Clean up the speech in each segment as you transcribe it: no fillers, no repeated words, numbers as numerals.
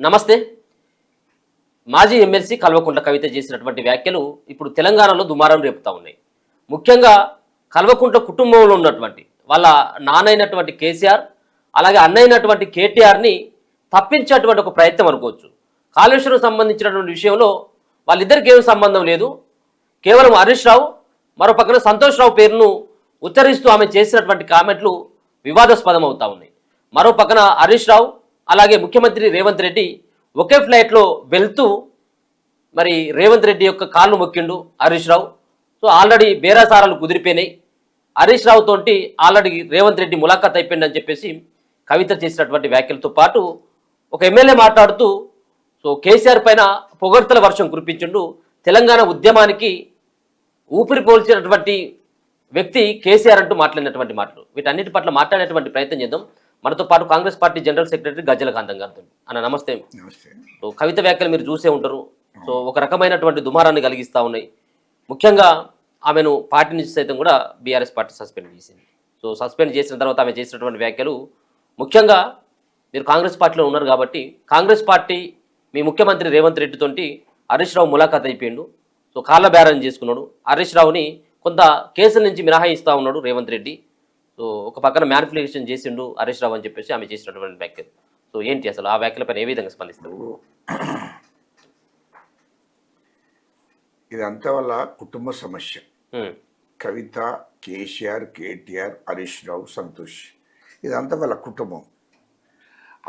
నమస్తే. మాజీ ఎమ్మెల్సీ కల్వకుంట్ల కవిత చేసినటువంటి వ్యాఖ్యలు ఇప్పుడు తెలంగాణలో దుమారం రేపుతా ఉన్నాయి. ముఖ్యంగా కల్వకుంట్ల కుటుంబంలో ఉన్నటువంటి వాళ్ళ నాన్నైనటువంటి కేసీఆర్ అలాగే అన్నైనటువంటి కేటీఆర్ని తప్పించేటువంటి ఒక ప్రయత్నం అనుకోవచ్చు. కాళేశ్వరం సంబంధించినటువంటి విషయంలో వాళ్ళిద్దరికి ఏం సంబంధం లేదు. కేవలం హరీష్ రావు మరో పక్కన సంతోష్ రావు పేరును ఉచ్చరిస్తూ ఆమె చేసినటువంటి కామెంట్లు వివాదాస్పదం అవుతా ఉన్నాయి. మరో పక్కన హరీష్ రావు అలాగే ముఖ్యమంత్రి రేవంత్ రెడ్డి ఒకే ఫ్లైట్లో వెళ్తూ మరి రేవంత్ రెడ్డి యొక్క కాళ్ళు మొక్కిండు హరీష్ రావు. సో ఆల్రెడీ బేరాసారాలు కుదిరిపోయినాయి. హరీష్ రావు తోటి ఆల్రెడీ రేవంత్ రెడ్డి ములాఖాత్ అయిపోయిందని చెప్పేసి కవిత చేసినటువంటి వ్యాఖ్యలతో పాటు ఒక ఎమ్మెల్యే మాట్లాడుతూ సో కేసీఆర్ పైన పొగడ్తల వర్షం కురిపించిండు. తెలంగాణ ఉద్యమానికి ఊపిరి పోల్చినటువంటి వ్యక్తి కేసీఆర్ అంటూ మాట్లాడినటువంటి మాటలు. వీటన్నిటి పట్ల మాట్లాడేటువంటి ప్రయత్నం చేద్దాం. మనతో పాటు కాంగ్రెస్ పార్టీ జనరల్ సెక్రటరీ గజ్జల కాంతం గారు. అన్న నమస్తే. సో కవిత వ్యాఖ్యలు మీరు చూసే ఉంటారు. సో ఒక రకమైనటువంటి దుమారాన్ని కలిగిస్తూ ఉన్నాయి. ముఖ్యంగా ఆమెను పార్టీ నుంచి సైతం కూడా బీఆర్ఎస్ పార్టీ సస్పెండ్ చేసింది. సో సస్పెండ్ చేసిన తర్వాత ఆమె చేసినటువంటి వ్యాఖ్యలు ముఖ్యంగా మీరు కాంగ్రెస్ పార్టీలో ఉన్నారు కాబట్టి కాంగ్రెస్ పార్టీ మీ ముఖ్యమంత్రి రేవంత్ రెడ్డి తోటి హరీష్ రావు ములాఖాత్ అయిపోయిండు. సో కాళ్ళ బేరం చేసుకున్నాడు. హరీష్ రావుని కొంత కేసుల నుంచి మినహాయిస్తూ ఉన్నాడు రేవంత్ రెడ్డి. సో ఒక పక్కన మ్యానిపులేషన్ చేసిండు హరీష్ రావు అని చెప్పేసి ఆమె చేసినటువంటి వ్యాఖ్యలు. సో ఏంటి అసలు ఆ వ్యాఖ్యలపైన ఏ విధంగా స్పందిస్తారు? ఇదంతా వల్ల కుటుంబ సమస్య. కవిత, కేసీఆర్, కేటీఆర్, హరీష్ రావు, సంతోష్, ఇదంతా వాళ్ళ కుటుంబం.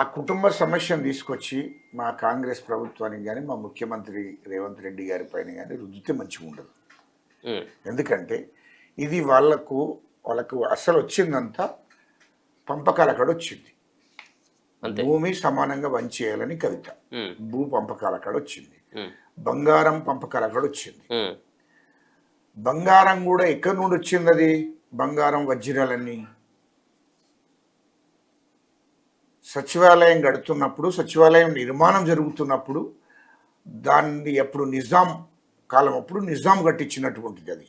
ఆ కుటుంబ సమస్యను తీసుకొచ్చి మా కాంగ్రెస్ ప్రభుత్వానికి కానీ మా ముఖ్యమంత్రి రేవంత్ రెడ్డి గారి పైన కానీ రుద్దితే మంచిగా ఉండదు. ఎందుకంటే ఇది వాళ్ళకు అసలు వచ్చిందంతా పంపకాల కాడ వచ్చింది. భూమి సమానంగా వంచేయాలని కవిత భూ పంపకాల కాడ వచ్చింది. బంగారం పంపకాల కాడ వచ్చింది. బంగారం కూడా ఎక్కడి నుండి వచ్చింది? అది బంగారం వజ్రాలన్నీ సచివాలయం కడుతున్నప్పుడు, సచివాలయం నిర్మాణం జరుగుతున్నప్పుడు దాన్ని ఎప్పుడు నిజాం కాలం అప్పుడు నిజాం కట్టించినటువంటిది. అది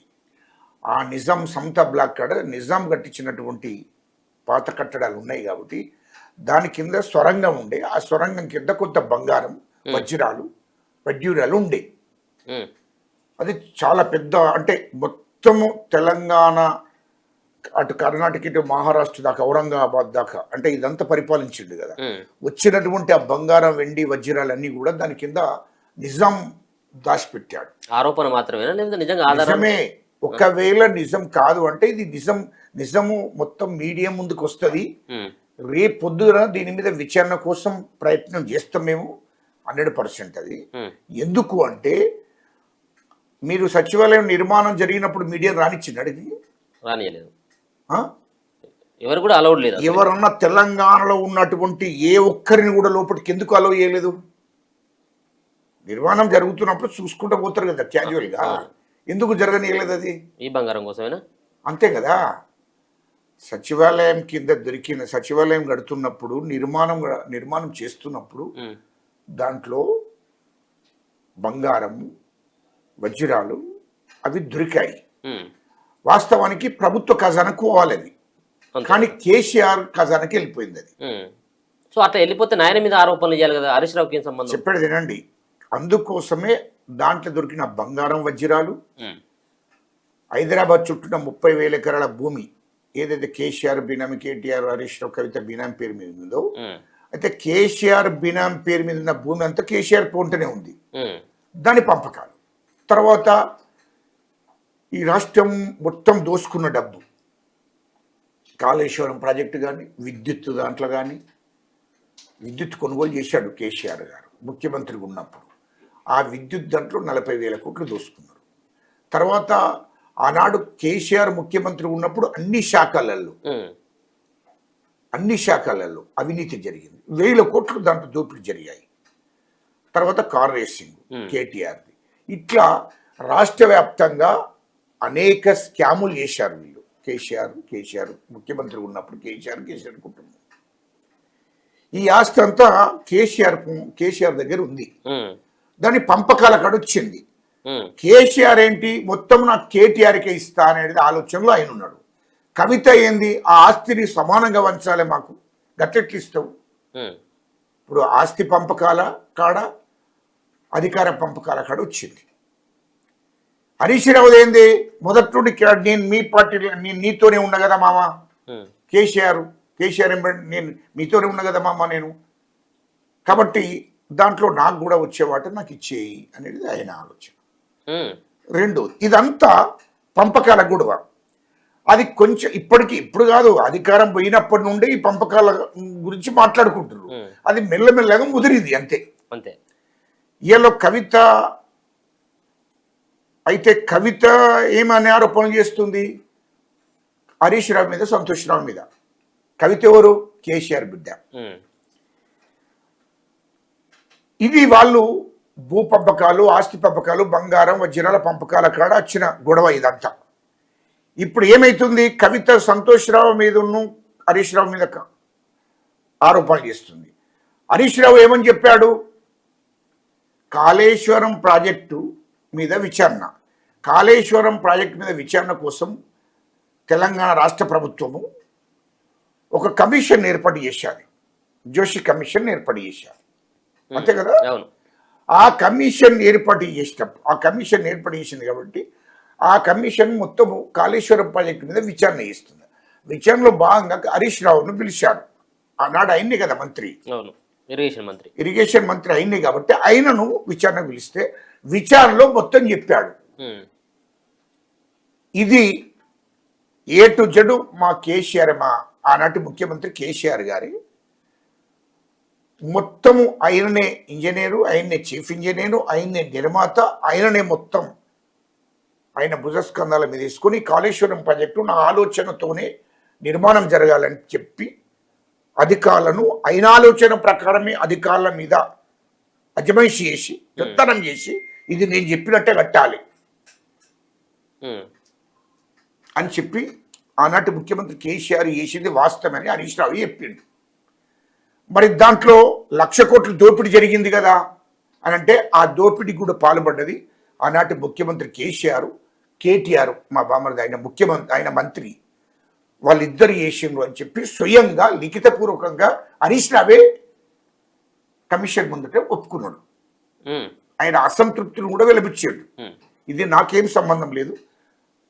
ఆ నిజాం సమతా బ్లాక్ కాడ నిజాం కట్టించినటువంటి పాత కట్టడాలు ఉన్నాయి కాబట్టి దాని కింద సొరంగం ఉండే. ఆ సొరంగం కింద కొంత బంగారం, వజ్రాలు ఉండే. అది చాలా పెద్ద, అంటే మొత్తము తెలంగాణ అటు కర్ణాటక ఇటు మహారాష్ట్ర దాకా ఔరంగాబాద్ దాకా అంటే ఇదంతా పరిపాలించిండు కదా. వచ్చినటువంటి ఆ బంగారం, వెండి, వజ్రాలన్నీ కూడా దాని కింద నిజాం దాచిపెట్టాడు. ఆరోపణ మాత్రమేనా లేదా నిజంగా? నిజమే. ఒకవేళ నిజం కాదు అంటే ఇది నిజము మొత్తం మీడియా ముందుకు వస్తుంది. రేపు పొద్దున దీని మీద విచారణ కోసం ప్రయత్నం చేస్తాం మేము 100%. అది ఎందుకు అంటే మీరు సచివాలయం నిర్మాణం జరిగినప్పుడు మీడియా రానిచ్చింది. ఇది రానియలేదు. ఎవరు కూడా అలౌడ్ లేదు. ఎవరన్నా తెలంగాణలో ఉన్నటువంటి ఏ ఒక్కరిని కూడా లోపలికి ఎందుకు అలౌ చేయలేదు? నిర్మాణం జరుగుతున్నప్పుడు చూసుకుంటూ పోతారు కదా క్యాజువల్గా. ఎందుకు జరగనీయలేదు? అది ఈ బంగారం కోసమేనా? అంతే కదా. సచివాలయం కింద దొరికిన సచివాలయం కడుతున్నప్పుడు నిర్మాణం చేస్తున్నప్పుడు దాంట్లో బంగారం, వజ్రాలు అవి దొరికాయి. వాస్తవానికి ప్రభుత్వ ఖజానాకు పోవాలి అది, కానీ కేసీఆర్ ఖజానాకి వెళ్ళిపోయింది అది. సో అట్లా వెళ్ళిపోతే నాయన మీద ఆరోపణలు చేయాలి కదా. హరీష్ రావుకి ఏం సంబంధం? చెప్పేది వినండి. అందుకోసమే దాంట్లో దొరికిన బంగారం, వజ్రాలు, హైదరాబాద్ చుట్టూన 30,000 ఎకరాల భూమి ఏదైతే కేసీఆర్ బినామీ, కేటీఆర్, హరీష్ రావు, కవిత బినామీ పేరు మీద ఉందో, అయితే కేసీఆర్ బినామీ పేరు మీద ఉన్న భూమి అంతా కేసీఆర్ పోంటనే ఉంది. దాని పంపకాలు తర్వాత ఈ రాష్ట్రం మొత్తం దోసుకున్న డబ్బు, కాళేశ్వరం ప్రాజెక్టు కానీ, విద్యుత్ దాంట్లో కానీ, విద్యుత్ కొనుగోలు చేశాడు కేసీఆర్ గారు ముఖ్యమంత్రిగా ఉన్నప్పుడు. ఆ విద్యుత్ దాంట్లో 40,000 కోట్లు దోసుకున్నారు. తర్వాత ఆనాడు కేసీఆర్ ముఖ్యమంత్రి ఉన్నప్పుడు అన్ని శాఖలలో అవినీతి జరిగింది. 1,000 కోట్లు దాంట్లో దోపిడీ జరిగాయి. తర్వాత కార్ రేసింగ్ కేటీఆర్ది. ఇట్లా రాష్ట్ర వ్యాప్తంగా అనేక స్కాములు చేశారు వీళ్ళు. కేసీఆర్ ముఖ్యమంత్రి ఉన్నప్పుడు కేసీఆర్ కుటుంబం. ఈ ఆస్తి అంతా కేసీఆర్ దగ్గర ఉంది. దాని పంపకాల కాడ వచ్చింది. కేసీఆర్ ఏంటి మొత్తం నాకు కేటీఆర్కే ఇస్తా అనేది ఆలోచనలో ఆయన ఉన్నాడు. కవిత ఏంది ఆ ఆస్తిని సమానంగా వంచాలి, మాకు గట్టెట్లు ఇస్తావు? ఇప్పుడు ఆస్తి పంపకాల కాడ అధికార పంపకాల కాడ వచ్చింది. హరీష్ రావు ఏంది మొదటి నుండి నేను మీ పార్టీలో నేను నీతోనే ఉన్నా కదా మామ, కేసీఆర్ నేను మీతోనే ఉన్నా కదా మామ నేను, కాబట్టి దాంట్లో నాకు కూడా వచ్చేవాట నాకు ఇచ్చేయి అనేది ఆయన ఆలోచన. రెండు, ఇదంతా పంపకాల గొడవ. అది కొంచెం ఇప్పుడు కాదు, అధికారం పోయినప్పటి నుండి ఈ పంపకాల గురించి మాట్లాడుకుంటున్నారు. అది మెల్లమెల్లగా ముదిరింది అంతే. వీళ్ళు కవిత అయితే కవిత ఏమని ఆరోపణలు చేస్తుంది హరీష్ రావు మీద, సంతోష్ రావు మీద. కవిత ఎవరు? కేసీఆర్ బిడ్డ. ఇది వాళ్ళు భూ పంపకాలు, ఆస్తి పంపకాలు, బంగారం వజ్రాల పంపకాల కాడ వచ్చిన గొడవ ఇదంతా. ఇప్పుడు ఏమైతుంది, కవిత సంతోష్ రావు మీద హరీష్ రావు మీద ఆరోపణలు చేస్తుంది. హరీష్ రావు ఏమని చెప్పాడు? కాళేశ్వరం ప్రాజెక్టు మీద విచారణ, కాళేశ్వరం ప్రాజెక్టు మీద విచారణ కోసం తెలంగాణ రాష్ట్ర ప్రభుత్వము ఒక కమిషన్ ఏర్పాటు చేశారు, జోషి కమిషన్ ఏర్పాటు చేశారు, అంతే కదా. ఆ కమిషన్ ఏర్పాటు చేసింది కాబట్టి ఆ కమిషన్ మొత్తము కాళేశ్వరం ప్రాజెక్టు మీద విచారణ చేస్తుంది. విచారణలో భాగంగా హరీష్ రావును పిలిచాడు. ఆనాడు ఆయన్ని కదా మంత్రి, ఇరిగేషన్ మంత్రి ఆయన్ని, కాబట్టి ఆయనను విచారణ పిలిస్తే విచారణలో మొత్తం చెప్పాడు. ఇది ఏ టు జెడ్ మా కేసీఆర్, మా ఆనాటి ముఖ్యమంత్రి కేసీఆర్ గారి మొత్తము ఆయననే ఇంజనీరు, ఆయన్నే చీఫ్ ఇంజనీరు, ఆయన్నే నిర్మాత, ఆయననే మొత్తం ఆయన భుజస్కంధాల మీద తీసుకొని కాళేశ్వరం ప్రాజెక్టు నా ఆలోచనతోనే నిర్మాణం జరగాలని చెప్పి అధికారులను ఆయన ఆలోచన ప్రకారమే అధికారుల మీద అజమాయిషి చేసి పెత్తనం చేసి ఇది నేను చెప్పినట్టే కట్టాలి అని చెప్పి ఆనాటి ముఖ్యమంత్రి కేసీఆర్ చేసింది వాస్తవమని హరీష్ రావు చెప్పిండు. మరి దాంట్లో 1,00,000 కోట్ల దోపిడీ జరిగింది కదా అని అంటే ఆ దోపిడీ కూడా పాల్పడ్డది ఆనాటి ముఖ్యమంత్రి కేటీఆర్ మా బామర్ది, ఆయన మంత్రి, వాళ్ళిద్దరు చేసిండ్రు అని చెప్పి స్వయంగా లిఖితపూర్వకంగా హరీష్ రావే కమిషన్ ముందుటే ఒప్పుకున్నాడు. ఆయన అసంతృప్తిని కూడా వెలిపించాడు. ఇది నాకేం సంబంధం లేదు,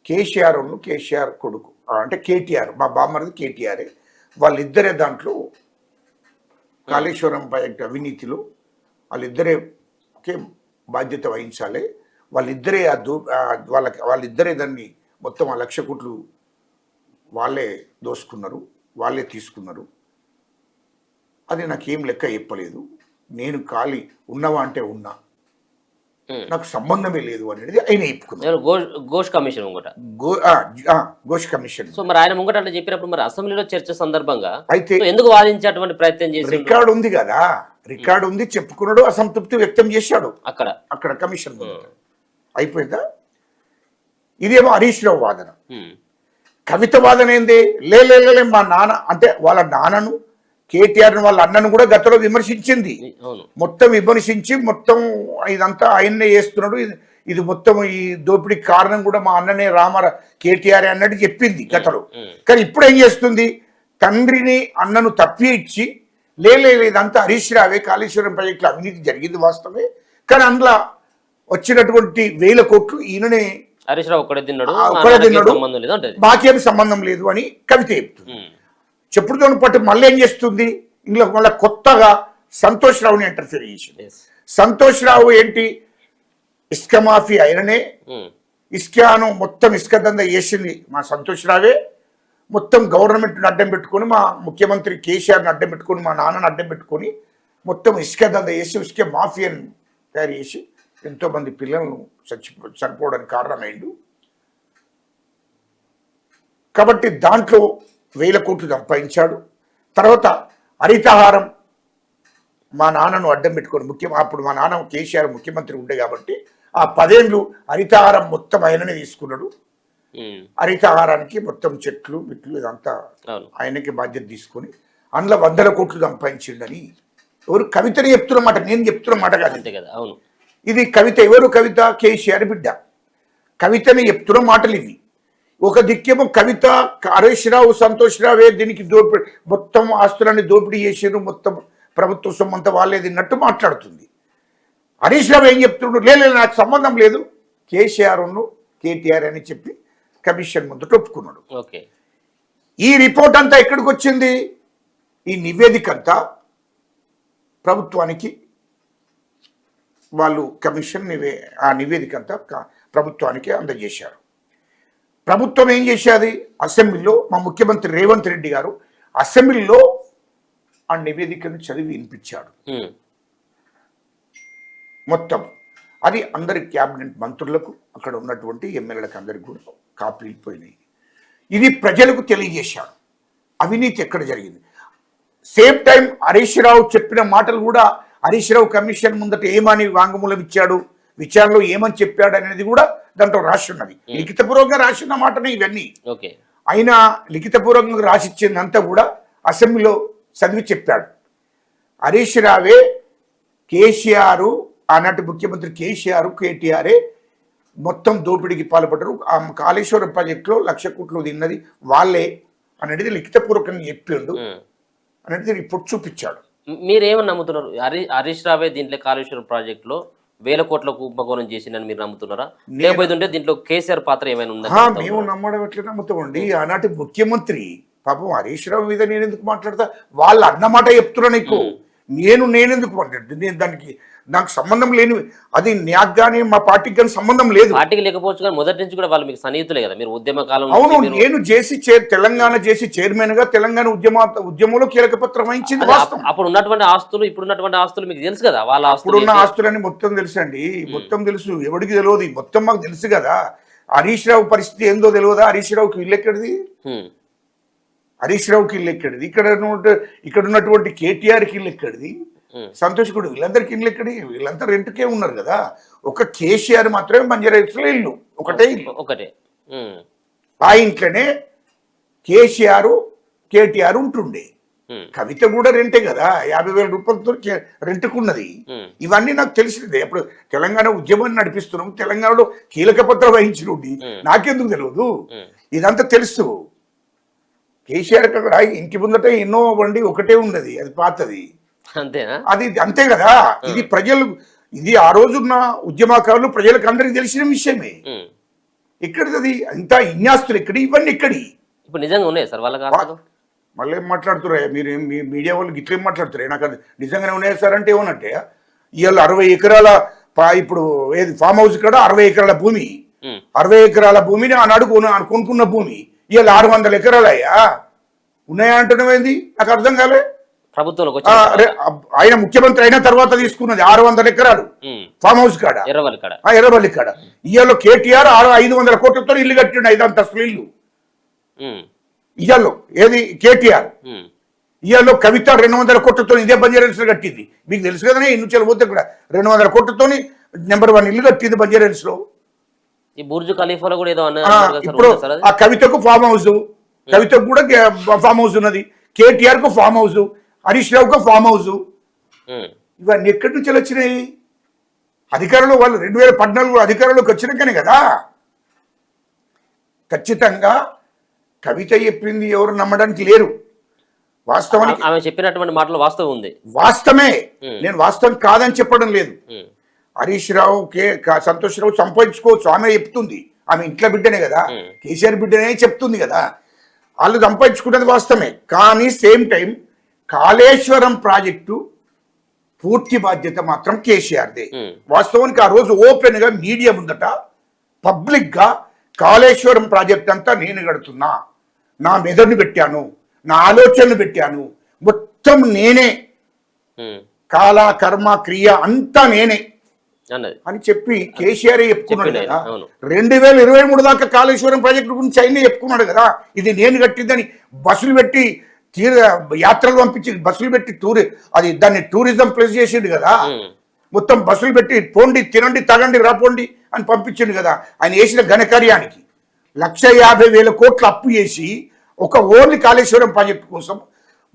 కేసీఆర్ కొడుకు అంటే కేటీఆర్, మా బామ్మరిది కేటీఆరే, వాళ్ళిద్దరే దాంట్లో కాళేశ్వరం ప్రాజెక్టు అవినీతిలో వాళ్ళిద్దరే బాధ్యత వహించాలి, వాళ్ళిద్దరే దాన్ని మొత్తం 1,00,000 కోట్లు వాళ్ళే దోసుకున్నారు, వాళ్ళే తీసుకున్నారు. అది నాకేం లెక్క చెప్పలేదు, నేను ఖాళీ ఉన్నవా అంటే ఉన్నా, నాకు సంబంధమే లేదు అనేది ఆయన చెప్పుకున్నారు. Ghosh commission Ghosh commission. So మరి ఆయన ముంగట అట్లా చెప్పినప్పుడు మరి అసెంబ్లీలో చర్చ సందర్భంగా అయితే ఎందుకు వాదించేటువంటి ప్రయత్నం చేసి రికార్డు ఉంది కదా, రికార్డు ఉంది, చెప్పుకున్నాడు, అసంతృప్తి వ్యక్తం చేశాడు అక్కడ కమిషన్ అయిపోయిందా. ఇదేమో హరీష్ రావు వాదన. కవిత వాదన ఏంది, లే మా నాన్న అంటే వాళ్ళ నాన్నను కేటీఆర్ వాళ్ళ అన్నను కూడా గతంలో విమర్శించింది, మొత్తం విమర్శించి మొత్తం ఇదంతా ఆయన్నే చేస్తున్నాడు, ఇది మొత్తం ఈ దోపిడీకి కారణం కూడా మా అన్ననే కేటీఆర్ అన్నట్టు చెప్పింది గతంలో. కానీ ఇప్పుడు ఏం చేస్తుంది, తండ్రిని అన్నను తప్పి ఇచ్చి ఇదంతా హరీష్ రావే కాళేశ్వరం ప్రాజెక్టులో అవినీతి జరిగింది వాస్తవమే, కానీ అందులో వచ్చినటువంటి 1,000 కోట్లు ఈయననే హరీష్ రావు ఒక్కడే తిన్నాడు, మాకేం సంబంధం లేదు అని కవిత చెప్తుంది. చెప్పుడుతో పాటు మళ్ళీ ఏం చేస్తుంది, ఇందులో మళ్ళీ కొత్తగా సంతోష్ రావుని ఇంటర్ఫియర్ చేసింది. సంతోష్ రావు ఏంటి, ఇసుక మాఫీ ఆయననే, ఇసుకను మొత్తం ఇసుక దందా చేసింది మా సంతోష్ రావే, మొత్తం గవర్నమెంట్ని అడ్డం పెట్టుకొని, మా ముఖ్యమంత్రి కేసీఆర్ని అడ్డం పెట్టుకొని, మా నాన్నని అడ్డం పెట్టుకొని మొత్తం ఇసుక దందా చేసి ఇసుక మాఫియాని తయారు చేసి ఎంతోమంది పిల్లలను చనిపోవడానికి కారణమైండు. కాబట్టి దాంట్లో 1,000 కోట్లు సంపాదించాడు. తర్వాత హరితహారం మా నాన్నను అడ్డం పెట్టుకొని అప్పుడు మా నాన్న కేసీఆర్ ముఖ్యమంత్రి ఉండే కాబట్టి ఆ 10 ఏళ్ళు హరితహారం మొత్తం ఆయననే తీసుకున్నాడు. హరితహారానికి మొత్తం చెట్లు బిట్లు ఇదంతా ఆయనకి బాధ్యత తీసుకొని అందులో 100 కోట్లు సంపాదించిండని ఎవరు కవితని చెప్తున్నమాట, నేను చెప్తున్నమాట కాదు కదా. అవును, ఇది కవిత. ఎవరు కవిత? కేసీఆర్ బిడ్డ. కవితని చెప్తున్న మాటలు ఇవి. ఒక దిక్కేమో కవిత హరీష్ రావు సంతోష్ రావే దీనికి మొత్తం ఆస్తులన్నీ దోపిడీ చేసారు, మొత్తం ప్రభుత్వ సొమ్మంతా వాళ్ళే తిన్నట్టు మాట్లాడుతుంది. హరీష్ రావు ఏం చెప్తున్నాడు, లేదు నాకు సంబంధం లేదు, కేసీఆర్ను కేటీఆర్ అని చెప్పి కమిషన్ ముందుట ఒప్పుకున్నాడు. ఓకే, ఈ రిపోర్ట్ అంతా ఎక్కడికి వచ్చింది? ఈ నివేదిక అంతా ప్రభుత్వానికి వాళ్ళు కమిషన్ ఆ నివేదిక అంతా ప్రభుత్వానికి అందజేశారు. ప్రభుత్వం ఏం చేసేది, అసెంబ్లీలో మా ముఖ్యమంత్రి రేవంత్ రెడ్డి గారు అసెంబ్లీలో ఆ నివేదికను చదివి వినిపించాడు మొత్తం. అది అందరి క్యాబినెట్ మంత్రులకు, అక్కడ ఉన్నటువంటి ఎమ్మెల్యేలకు అందరికి కూడా కాపీలు పోయినాయి. ఇది ప్రజలకు తెలియజేశాడు అవినీతి ఎక్కడ జరిగింది. సేమ్ టైం హరీష్ రావు చెప్పిన మాటలు కూడా, హరీష్ రావు కమిషన్ ముందట ఏమని వాంగ్మూలం ఇచ్చాడు, విచారణలో ఏమని చెప్పాడు అనేది కూడా దాంట్లో రాసి ఉన్నది. లిఖితపూర్వకంగా రాసిన మాటనే ఇవన్నీ. అయినా లిఖితపూర్వకంగా రాసిచ్చిందంతా కూడా అసెంబ్లీలో చదివి చెప్పాడు. హరీష్ రావే కేసీఆర్, ఆనాటి ముఖ్యమంత్రి కేసీఆర్ కేటీఆరే మొత్తం దోపిడీకి పాల్పడ్డారు, ఆ కాళేశ్వరం ప్రాజెక్టులో 1,00,000 కోట్లు తిన్నది వాళ్ళే అనేది లిఖితపూర్వకంగా చెప్పిండు అనేది రిపోర్ట్ చూపించాడు. మీరేమని నమ్ముతున్నారు? హరీష్ రావే దీంట్లో కాళేశ్వరం ప్రాజెక్టులో 1,000 కోట్ల కుంభకోణం చేసిందని మీరు నమ్ముతున్నారా, లేకపోతే దీంట్లో కేసీఆర్ పాత్ర ఏమైనా ఉందా? మేము నమ్మడం ఎట్లా నమ్ముతామండి? ఆనాటి ముఖ్యమంత్రి పాపం హరీష్ రావు మీద నేను ఎందుకు మాట్లాడతా, వాళ్ళు అన్నమాట చెప్తున్నా నీకు, నేనెందుకు మాట్లాడుతుంది? నేను నాకు సంబంధం లేని, అది నాకు కానీ మా పార్టీకి కానీ సంబంధం లేదు. పార్టీకి లేకపోవచ్చు కానీ మొదటి నుంచి కూడా వాళ్ళు మీకు సన్నిహితులే కదా, మీరు ఉద్యమ కాలం. అవును, నేను తెలంగాణ చేసి చైర్మన్ గా తెలంగాణ ఉద్యమంలో కీలక పత్రం వహించింది వాస్తవం. అప్పుడు ఉన్నటువంటి ఆస్తులు, ఇప్పుడు ఉన్నటువంటి ఆస్తులు మీకు తెలుసు కదా, వాళ్ళ అప్పుడున్న ఆస్తులని మొత్తం తెలుసు అండి, మొత్తం తెలుసు. ఎవరికి తెలియదు, మొత్తం మాకు తెలుసు కదా. హరీష్ రావు పరిస్థితి ఏందో తెలియదా? హరీష్ రావుకి ఇల్లు ఎక్కడిది? హరీష్ రావుకి ఇల్లు ఎక్కడిది? ఇక్కడ ఉన్నటువంటి కేటీఆర్కి ఇల్లు ఎక్కడిది? సంతోష్ కూడా వీళ్ళందరికీ ఇల్లు ఎక్కడి? వీళ్ళంతా రెంట్కే ఉన్నారు కదా. ఒక కేసీఆర్ మాత్రమే బంజారాహిల్స్లో ఇల్లు, ఒకటే ఇల్లు. ఆ ఇంట్లోనే కేసీఆర్ కేటీఆర్ ఉంటుండే. కవిత కూడా రెంటే కదా, 50,000 రూపాయలతో రెంట్కున్నది. ఇవన్నీ నాకు తెలిసిందే. అప్పుడు తెలంగాణ ఉద్యమాన్ని నడిపిస్తున్నాం, తెలంగాణలో కీలక పత్రం వహించినోడి నాకెందుకు తెలియదు? ఇదంతా తెలుసు. కేసీఆర్ అక్కడ ఇంటి ముందట ఎన్నో బండి ఒకటే ఉన్నది, అది పాతది, అంతేనా? అది అంతే కదా. ఇది ప్రజలు, ఇది ఆ రోజున్న ఉద్యమకారులు ప్రజలకు అందరికి తెలిసిన విషయమే. ఎక్కడిది ఇంత ఇన్యాస్తులు ఎక్కడి, ఇవన్నీ ఎక్కడి? ఇప్పుడు నిజంగా ఉన్నాయి సార్ వాళ్ళకి? మళ్ళీ ఏం మాట్లాడుతురా మీరు? మీడియా వాళ్ళు గిట్ల ఏం మాట్లాడుతురా? నాకు అది నిజంగానే ఉన్నాయి సార్ అంటే ఏమనంటే, ఇవాళ 60 ఎకరాల ఇప్పుడు ఏది ఫామ్ హౌస్ కాడ 60 ఎకరాల భూమి, 60 ఎకరాల భూమిని ఆనాడు కొనుక్కున్న భూమి ఇవాళ 600 ఎకరాలయ్యా ఉన్నాయా అంటున్నావేంది? నాకు అర్థం కాలే. ప్రభుత్వంలోకి ఆయన ముఖ్యమంత్రి అయిన తర్వాత తీసుకున్నది 600 ఎకరాలు ఫామ్ హౌస్ కాడ, ఎర్రవల్లి కాడ. ఇవాళ కేటీఆర్ 500 కోట్లతో ఇల్లు కట్టిండు, 5 అంతస్తుల ఇల్లు. ఇవాళ ఏది కేటీఆర్, ఇవాళ కవిత 200 కోట్లతో ఇదే బంజారాహిల్స్ కట్టింది. మీకు తెలుసు కదా, ఇన్ని చెల్లి పోతే కూడా 200 కోట్లతో నెంబర్ 1 ఇల్లు కట్టింది బంజారాహిల్స్ లో. బుర్జు ఖలీఫాలో కూడా ఏదో ఇప్పుడు ఆ కవితకు ఫామ్ హౌస్, కవితకు కూడా ఫామ్ హౌస్ ఉన్నది, కేటీఆర్ కు ఫామ్ హౌస్, హరీష్ రావుకు ఫామ్ హౌస్. ఇవన్నీ ఎక్కడి నుంచి వచ్చినాయి? అధికారంలో వాళ్ళు 2014 అధికారంలోకి వచ్చినాకనే కదా. ఖచ్చితంగా కవిత చెప్పింది ఎవరు నమ్మడానికి లేరు. వాస్తవానికి ఆమె చెప్పినటువంటి మాటలు వాస్తవం ఉంది, వాస్తవమే. నేను వాస్తవం కాదని చెప్పడం లేదు. హరీష్ రావు సంతోష్ రావు సంపాదించుకోవచ్చు, ఆమె చెప్తుంది, ఆమె ఇంట్లో బిడ్డనే కదా, కేసీఆర్ బిడ్డనే చెప్తుంది కదా, వాళ్ళు సంపాదించుకున్నది వాస్తవమే. కానీ సేమ్ టైం కాళేశ్వరం ప్రాజెక్టు పూర్తి బాధ్యత మాత్రం కేసీఆర్దే. వాస్తవానికి ఆ రోజు ఓపెన్ గా మీడియా ముందట పబ్లిక్ గా కాళేశ్వరం ప్రాజెక్ట్ అంతా నేను కడుతున్నా, నా మెదడుని పెట్టాను, నా ఆలోచనలు పెట్టాను, మొత్తం నేనే, కాల కర్మ క్రియ అంతా నేనే అని చెప్పి కేసీఆర్ చెప్పుకున్నాడు కదా. 2023 దాకా కాళేశ్వరం ప్రాజెక్టు గురించి ఆయన చెప్పుకున్నాడు కదా, ఇది నేను కట్టిందని. బస్సులు పెట్టి యాత్రలు పంపించి బస్సులు పెట్టి అది దాన్ని టూరిజం ప్లేస్ చేసిండు కదా. మొత్తం బస్సులు పెట్టి పోండి, తినండి, తాగండి, రాపోండి అని పంపించిండు కదా. ఆయన చేసిన ఘనకార్యానికి 1,50,000 కోట్లు అప్పు చేసి ఒక ఓన్లీ కాళేశ్వరం ప్రాజెక్టు కోసం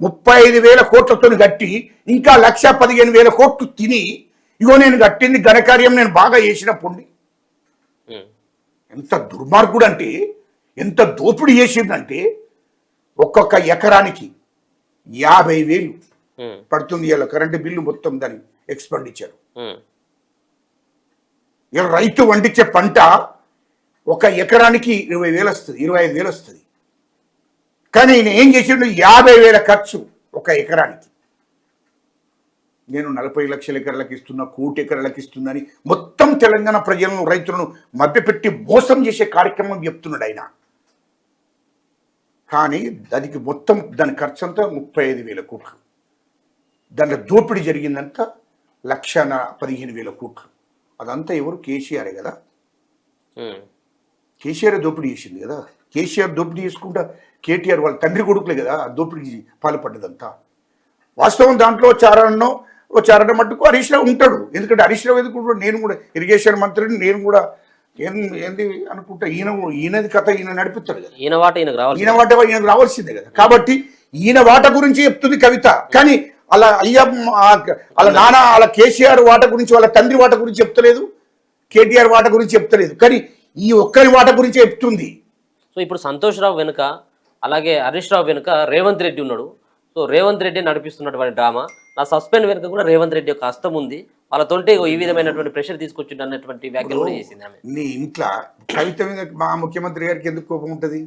35,000 కోట్లతో కట్టి ఇంకా 1,15,000 కోట్లు తిని, ఇగో నేను కట్టింది ఘనకార్యం, నేను బాగా చేసిన పొండి. ఎంత దుర్మార్గుడు అంటే, ఎంత దోపిడీ చేసిందంటే, ఒక్కొక్క ఎకరానికి 50,000 పడుతుంది. ఇలా కరెంటు బిల్లు మొత్తం దాని ఎక్స్పెండిచర్. ఇలా రైతు వండించే పంట ఒక ఎకరానికి 20,000 వస్తుంది, 25,000 వస్తుంది. కానీ ఈయన ఏం చేసిండు? 50,000 ఖర్చు ఒక ఎకరానికి. నేను 40 లక్షల ఎకరాలకు ఇస్తున్నా, 1 కోటి ఎకరాలకు ఇస్తుందని మొత్తం తెలంగాణ ప్రజలను, రైతులను మభ్యపెట్టి మోసం చేసే కార్యక్రమం చెప్తున్నాడు ఆయన. కానీ దానికి మొత్తం దాని ఖర్చు అంతా 35,000 కోట్లు. దాంట్లో దోపిడీ జరిగిందంతా 1,15,000 కోట్లు. అదంతా ఎవరు? కేసీఆరే కదా. కేసీఆర్ దోపిడీ చేసింది కదా. కేసీఆర్ దోపిడీ చేసుకుంటా కేటీఆర్ వాళ్ళ తండ్రి కొడుకులే కదా దోపిడీ పాల్పడ్డదంతా. వాస్తవం దాంట్లో చారణ మట్టుకు హరీష్ రావు ఉంటాడు. ఎందుకంటే హరీష్ రావు ఎందుకుంటాడు? నేను కూడా ఇరిగేషన్ మంత్రిని, నేను కూడా ఏంది అనుకుంటా. ఈయనది కథ ఈయన నడిపిస్తాడు కదా. ఈయన వాట ఈయనకు రావాల్సిందే కదా. కాబట్టి ఈయన వాట గురించి చెప్తుంది కవిత. కానీ అలా వాళ్ళ నాన్న, వాళ్ళ కేసీఆర్ వాట గురించి, వాళ్ళ తండ్రి వాట గురించి చెప్తలేదు, కేటీఆర్ వాట గురించి చెప్తలేదు. కానీ ఈ ఒక్కరి వాట గురించి చెప్తుంది. సో ఇప్పుడు సంతోష్ రావు వెనుక, అలాగే హరీష్ రావు వెనుక రేవంత్ రెడ్డి ఉన్నాడు. సో రేవంత్ రెడ్డి నడిపిస్తున్నటువంటి డ్రామా, నా సస్పెండ్ వెనుక కూడా రేవంత్ రెడ్డి యొక్క హస్తం ఉంది. వాళ్ళతోంటే ఈ విధమైనటువంటి ప్రెషర్ తీసుకొచ్చిండు అన్నటువంటి వ్యాఖ్యలు కూడా చేసింది ఆమె. నీ ఇంట్లో కవిత మీద మా ముఖ్యమంత్రి గారికి ఎందుకు కోపం ఉంటుంది?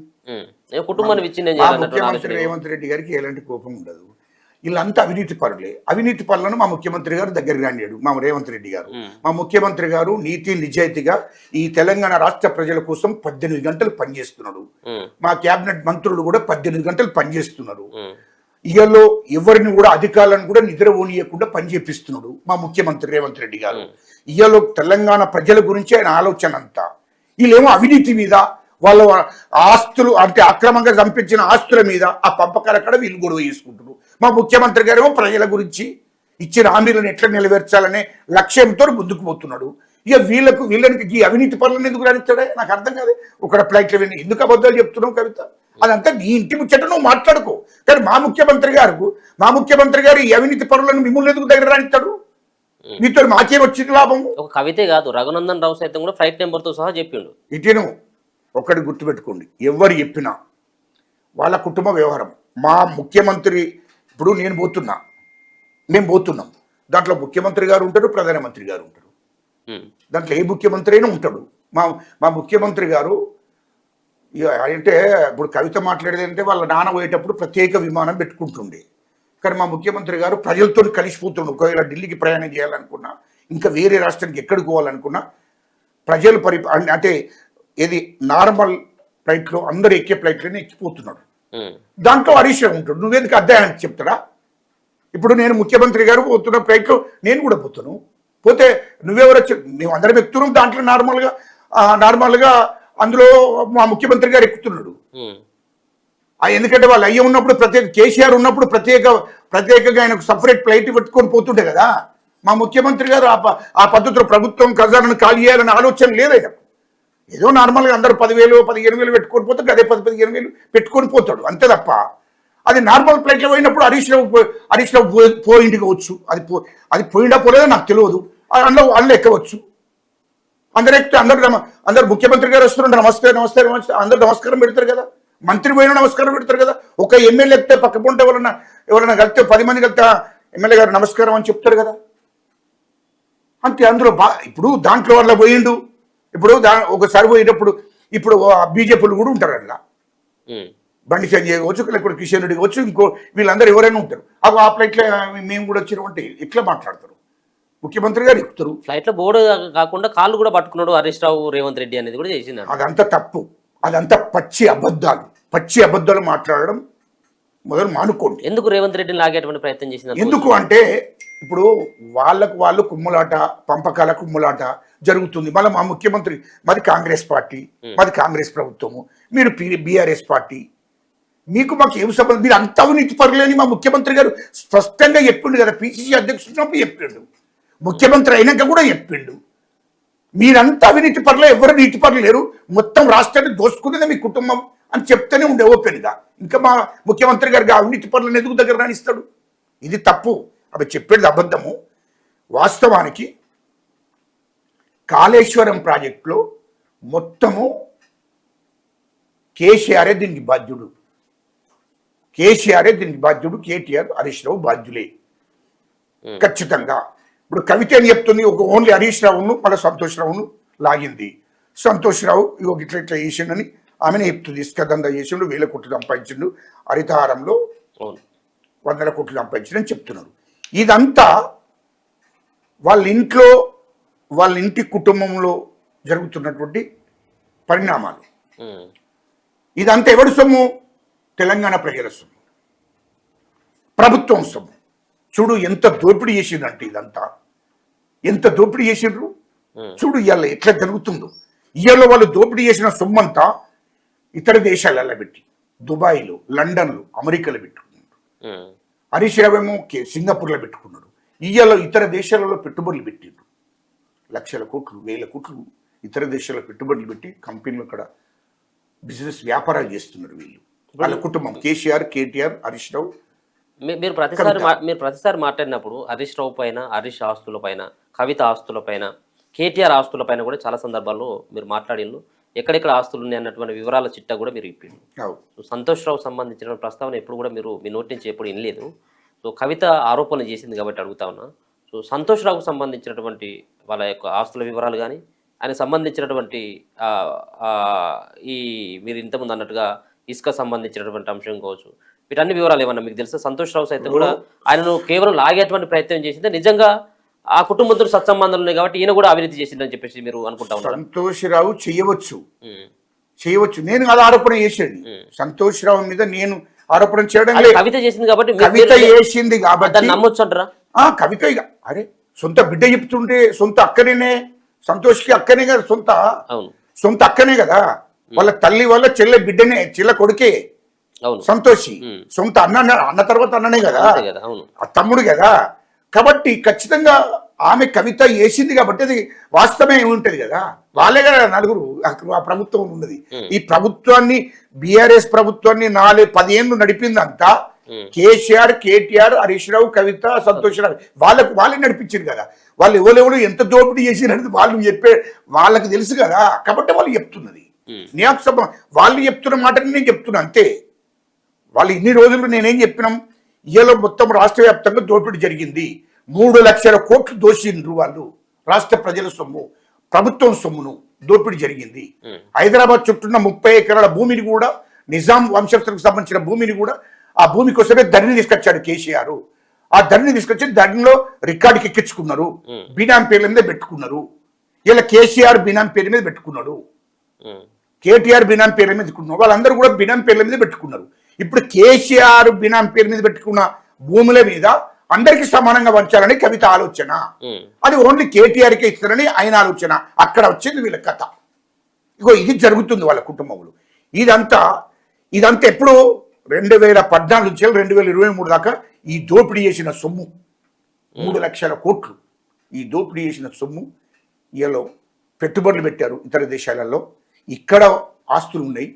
కుటుంబాన్ని విచ్ఛిన్నం ముఖ్యమంత్రి రేవంత్ రెడ్డి గారికి ఎలాంటి కోపం ఉండదు. వీళ్ళంతా అవినీతి పరులే. అవినీతి పరులను మా ముఖ్యమంత్రి గారు దగ్గరికి రానియాడు. మా రేవంత్ రెడ్డి గారు, మా ముఖ్యమంత్రి గారు నీతి నిజాయితీగా ఈ తెలంగాణ రాష్ట్ర ప్రజల కోసం 18 గంటలు పనిచేస్తున్నాడు. మా క్యాబినెట్ మంత్రులు కూడా 18 గంటలు పనిచేస్తున్నారు. ఇయలో ఎవరిని కూడా అధికారులను కూడా నిద్రపోనీయకుండా పనిచేపిస్తున్నాడు మా ముఖ్యమంత్రి రేవంత్ రెడ్డి గారు. ఇయలో తెలంగాణ ప్రజల గురించి ఆయన ఆలోచన అంతా. వీళ్ళేమో అవినీతి మీద, వాళ్ళ ఆస్తులు అంటే అక్రమంగా సంపించిన ఆస్తుల మీద, ఆ పంపకాల కాడ వీళ్ళు గొడవ చేసుకుంటున్నారు. మా ముఖ్యమంత్రి గారేమో ప్రజల గురించి ఇచ్చిన హామీలను ఎట్లా నెరవేర్చాలనే లక్ష్యంతో ముందుకు పోతున్నాడు. ఇక వీళ్ళకి ఈ అవినీతి పనులను ఎందుకు రానిస్తాడే నాకు అర్థం కాదు. ఒక ఫ్లైట్లో వెళ్ళి ఎందుకు అబద్ధాలు చెప్తున్నావు కవిత? అదంతా నీ ఇంటి ముచ్చట, నువ్వు మాట్లాడుకో. కానీ మా ముఖ్యమంత్రి గారు ఈ అవినీతి పనులను మిమ్మల్ని ఎందుకు దగ్గర రానిస్తాడు? మీతో మాకేం వచ్చింది లాభం? ఒక కవితే కాదు, రఘునందన్ రావు సైతం కూడా ఫ్లైట్ నెంబర్తో సహా చెప్పిండు. ఇటేను ఒకటి గుర్తుపెట్టుకోండి, ఎవరు చెప్పినా వాళ్ళ కుటుంబ వ్యవహారం. మా ముఖ్యమంత్రి ఇప్పుడు మేము పోతున్నాం, దాంట్లో ముఖ్యమంత్రి గారు ఉంటారు, ప్రధానమంత్రి గారు ఉంటారు. దాంట్లో ఏ ముఖ్యమంత్రి అయినా ఉంటాడు. మా ముఖ్యమంత్రి గారు అంటే ఇప్పుడు కవిత మాట్లాడేది అంటే వాళ్ళ నాన్న పోయేటప్పుడు ప్రత్యేక విమానం పెట్టుకుంటుండే. కానీ మా ముఖ్యమంత్రి గారు ప్రజలతో కలిసిపోతుండే. ఒకవేళ ఢిల్లీకి ప్రయాణం చేయాలనుకున్నా, ఇంకా వేరే రాష్ట్రానికి ఎక్కడికి పోవాలనుకున్నా ప్రజలు అంటే ఏది నార్మల్ ఫ్లైట్లో అందరు ఎక్కే ఫ్లైట్లోనే ఎక్కిపోతున్నాడు. దాంట్లో హరీష్ రావు ఉంటాడు. నువ్వెందుకు అధ్యాయానికి చెప్తారా? ఇప్పుడు నేను ముఖ్యమంత్రి గారు పోతున్న ఫ్లైట్లో నేను కూడా పోతాను. పోతే నువ్వెవరొచ్చు? మేము అందరం ఎక్కుతున్నాం దాంట్లో నార్మల్గా అందులో మా ముఖ్యమంత్రి గారు ఎక్కుతున్నాడు. ఎందుకంటే వాళ్ళు అయ్యే ఉన్నప్పుడు కేసీఆర్ ఉన్నప్పుడు ప్రత్యేకంగా ఆయనకు సపరేట్ ఫ్లైట్ పెట్టుకొని పోతుండే కదా. మా ముఖ్యమంత్రి గారు ఆ పద్ధతిలో ప్రభుత్వం ఖజానాను ఖాళీ చేయాలనే ఆలోచన లేదైనా. ఏదో నార్మల్గా అందరూ 10,000 15,000 పెట్టుకొని పోతాడు, అదే 10,000 పెట్టుకొని పోతాడు అంతే తప్ప. అది నార్మల్ ఫ్లైట్లో పోయినప్పుడు హరీష్ రావు పోయింది కావచ్చు. అది పోయిందా పోలేదో నాకు తెలియదు. అందులో ఎక్కవచ్చు. అందరూ ఎక్కితే అందరు ముఖ్యమంత్రి గారు వస్తున్నారు, నమస్తే అందరు నమస్కారం పెడతారు కదా. మంత్రి పోయినా నమస్కారం పెడతారు కదా. ఒక ఎమ్మెల్యే ఎక్కితే పక్క పొంటే ఎవరైనా కలిస్తే 10 మంది కలిస్తే ఎమ్మెల్యే గారు నమస్కారం అని చెప్తారు కదా. అంతే. అందులో ఇప్పుడు దాంట్లో వల్ల పోయిండు. ఇప్పుడు ఒకసారి పోయేటప్పుడు ఇప్పుడు బీజేపీలు కూడా ఉంటారు అట్లా. బండి సంజయ్ కావచ్చు, లేకపోతే కిషన్ రెడ్డి కావచ్చు, ఇంకో వీళ్ళందరూ ఎవరైనా ఉంటారు. ఆ ఫ్లైట్లో మేము కూడా వచ్చినాం అంటే ఎట్లా మాట్లాడతారు? ముఖ్యమంత్రి గారు ఎక్కుతారు. ఫ్లైట్లో బోర్డు కాకుండా కాళ్ళు కూడా పట్టుకున్నాడు హరీష్ రావు, రేవంత్ రెడ్డి అనేది కూడా చేసింది. అదంతా తప్పు. అదంతా పచ్చి అబద్ధాలు మాట్లాడడం మొదలు మానుకోండి. ఎందుకు రేవంత్ రెడ్డిని లాగేటువంటి ప్రయత్నం చేసింది? ఎందుకు అంటే ఇప్పుడు వాళ్ళు కుమ్ములాట, పంపకాల కుమ్ములాట జరుగుతుంది. మళ్ళీ మా ముఖ్యమంత్రి మాది కాంగ్రెస్ పార్టీ, మాది కాంగ్రెస్ ప్రభుత్వము, మీరు బీఆర్ఎస్ పార్టీ, మాకు ఏం సంబంధం? మీరు అంత అవినీతి పరులేని మా ముఖ్యమంత్రి గారు స్పష్టంగా చెప్పిండు కదా. పిసిసి అధ్యక్షుడు చెప్పిండు, ముఖ్యమంత్రి అయినాక కూడా చెప్పిండు. మీరంతా అవినీతి పరులే, ఎవరు నీతి పరులు లేరు, మొత్తం రాష్ట్రాన్ని దోసుకునేది మీ కుటుంబం అని చెప్తూనే ఉండే ఓపెన్గా. ఇంకా మా ముఖ్యమంత్రి గారికి అవినీతి పరులను ఎందుకు దగ్గర రానిస్తాడు? ఇది తప్పు. అవి చెప్పేది అబద్ధము. వాస్తవానికి కాళేశ్వరం ప్రాజెక్టులో మొత్తము కేసీఆరే దీనికి బాధ్యుడు, కేటీఆర్, హరీష్ రావు బాధ్యులే. ఖచ్చితంగా. ఇప్పుడు కవిత ఏం చెప్తుంది, ఒక ఓన్లీ హరీష్ రావును మళ్ళీ సంతోష్ రావును లాగింది. సంతోష్ రావు ఇగో ఇట్లా ఇట్లా చేసిండని ఆమెనే చెప్తుంది. ఇసుక దందా చేసిండు, 1000 కోట్లు సంపాదించిండు, హరితహారంలో 100 కోట్లు సంపాదించిండని చెప్తున్నారు. ఇదంతా వాళ్ళ ఇంట్లో వాళ్ళ ఇంటి కుటుంబంలో జరుగుతున్నటువంటి పరిణామాలు. ఇదంతా ఎవరి సొమ్ము? తెలంగాణ ప్రజల సొమ్ము, ప్రభుత్వం సొమ్ము. చూడు ఎంత దోపిడీ చేసిందంటే, ఇదంతా ఎంత దోపిడీ చేసిండ్రు చూడు. ఇవాళ ఎట్లా జరుగుతుందో, ఇవాళ వాళ్ళు దోపిడీ చేసిన సొమ్మంతా ఇతర దేశాలలో పెట్టి, దుబాయ్లో, లండన్లో, అమెరికాలో పెట్టుకున్నాడు. హరీష్ రావు ఏమో సింగపూర్లో పెట్టుకున్నాడు. ఇవాళ ఇతర దేశాలలో పెట్టుబడులు పెట్టిండ్రు. లక్షల కోట్లు, 1000 కోట్లు ఇతర దేశాల్లో పెట్టుబడులు పెట్టి కంపెనీలు అక్కడ బిజినెస్ వ్యాపారాలు చేస్తున్నారు వీళ్ళు, వాళ్ళ కుటుంబం. కేసీఆర్, కేటీఆర్, హరీష్ రావు. మీరు ప్రతిసారి మాట్లాడినప్పుడు హరీష్ రావు పైన, హరీష్ ఆస్తుల పైన, కవిత ఆస్తుల పైన, కేటీఆర్ ఆస్తుల పైన కూడా చాలా సందర్భాల్లో మీరు మాట్లాడిండ్రు. ఎక్కడెక్కడ ఆస్తులు ఉన్నాయి అన్నటువంటి వివరాల చిట్టా కూడా మీరు ఇప్పిండు. సంతోష్ రావు సంబంధించిన ప్రస్తావన ఎప్పుడు కూడా మీరు మీ నోటి నుంచి ఎప్పుడు వినలేదు. సో కవిత ఆరోపణలు చేసింది కాబట్టి అడుగుతా ఉన్నా. సో సంతోష్ రావుకు సంబంధించినటువంటి వాళ్ళ యొక్క ఆస్తుల వివరాలు కానీ, ఆయన సంబంధించినటువంటి ఈ మీరు ఇంతకుముందు అన్నట్టుగా ఇసుక సంబంధించినటువంటి అంశం కావచ్చు, వీటన్ని వివరాలు ఏమన్నా మీకు తెలుసా? సంతోష్ రావు సైతం కూడా ఆయనను కేవలం లాగేటువంటి ప్రయత్నం చేసిందే, నిజంగా ఆ కుటుంబంతో సత్సంబంధాలు ఉన్నాయి కాబట్టి ఈయన కూడా అవినీతి చేసిందని చెప్పేసి మీరు అనుకుంటా ఉన్నారు? సంతోష్ రావు చేయవచ్చు. నేను అది ఆరోపణ చేసేది. సంతోష్ రావు మీద నేను ఆరోపణ చేయడం లేదు. కవిత చేసింది కాబట్టి, కవిత చేసింది కాబట్టి నమ్మొచ్చు అంటారా? కవిత అరే సొంత బిడ్డ చెప్తుంటే, సొంత అక్కనేనే, సంతోష్కి అక్కనే కదా, సొంత అక్కనే కదా, వాళ్ళ తల్లి వాళ్ళ చెల్లె బిడ్డనే, చెల్లె కొడుకే సంతోషి. సొంత అన్న తర్వాత అన్ననే కదా, తమ్ముడు కదా. కాబట్టి ఖచ్చితంగా ఆమె కవిత వేసింది కాబట్టి అది వాస్తవమే ఉంటది కదా. వాళ్ళే కదా నలుగురు ఆ ప్రభుత్వం ఉన్నది. ఈ ప్రభుత్వాన్ని, బీఆర్ఎస్ ప్రభుత్వాన్ని 10 ఏళ్ళు నడిపిందంతా కేసీఆర్, కేటీఆర్, హరీష్ రావు, కవిత, సంతోష్ రావు. వాళ్ళే నడిపించారు కదా. వాళ్ళు ఎవరెవరు ఎంత దోపిడీ చేసినది వాళ్ళు వాళ్ళకి తెలుసు కదా. కాబట్టి వాళ్ళు చెప్తున్నది వాళ్ళు చెప్తున్న మాటని నేను చెప్తున్నా అంతే. వాళ్ళు ఇన్ని రోజులు నేనేం చెప్పినాం, ఇయ్యలో మొత్తం రాష్ట్ర వ్యాప్తంగా దోపిడీ జరిగింది. 3 లక్షల కోట్లు దోషిండ్రు వాళ్ళు. రాష్ట్ర ప్రజల సొమ్ము, ప్రభుత్వం సొమ్మును దోపిడీ జరిగింది. హైదరాబాద్ చుట్టూన్న 30 ఎకరాల భూమిని కూడా, నిజాం వంశస్థులకు సంబంధించిన భూమిని కూడా, ఆ భూమి కోసమే ధరణి తీసుకొచ్చాడు కేసీఆర్. ఆ ధరణి తీసుకొచ్చి ధరణిలో రికార్డుకి ఎక్కించుకున్నారు. బినాం పేర్ల మీద పెట్టుకున్నారు. ఇలా కేసీఆర్ బినాం పేరు మీద పెట్టుకున్నాడు, కేటీఆర్ బినాం పేర్ల మీద పెట్టుకున్నారు. వాళ్ళందరూ కూడా బినాం పేర్ల మీద పెట్టుకున్నారు. ఇప్పుడు కేసీఆర్ బినాం పేరు మీద పెట్టుకున్న భూముల మీద అందరికి సమానంగా పంచాలని కవిత ఆలోచన. అది ఓన్లీ కేటీఆర్కే ఇస్తారని ఆయన ఆలోచన. అక్కడ వచ్చింది వీళ్ళ కథ. ఇగో ఇది జరుగుతుంది వాళ్ళ కుటుంబంలో. ఇదంతా ఎప్పుడు 2014 నుంచి 2023 దాకా ఈ దోపిడీ చేసిన సొమ్ము 3 లక్షల కోట్లు. ఈ దోపిడీ చేసిన సొమ్ము ఇలా పెట్టుబడులు పెట్టారు ఇతర దేశాలలో. ఇక్కడ ఆస్తులు ఉన్నాయి,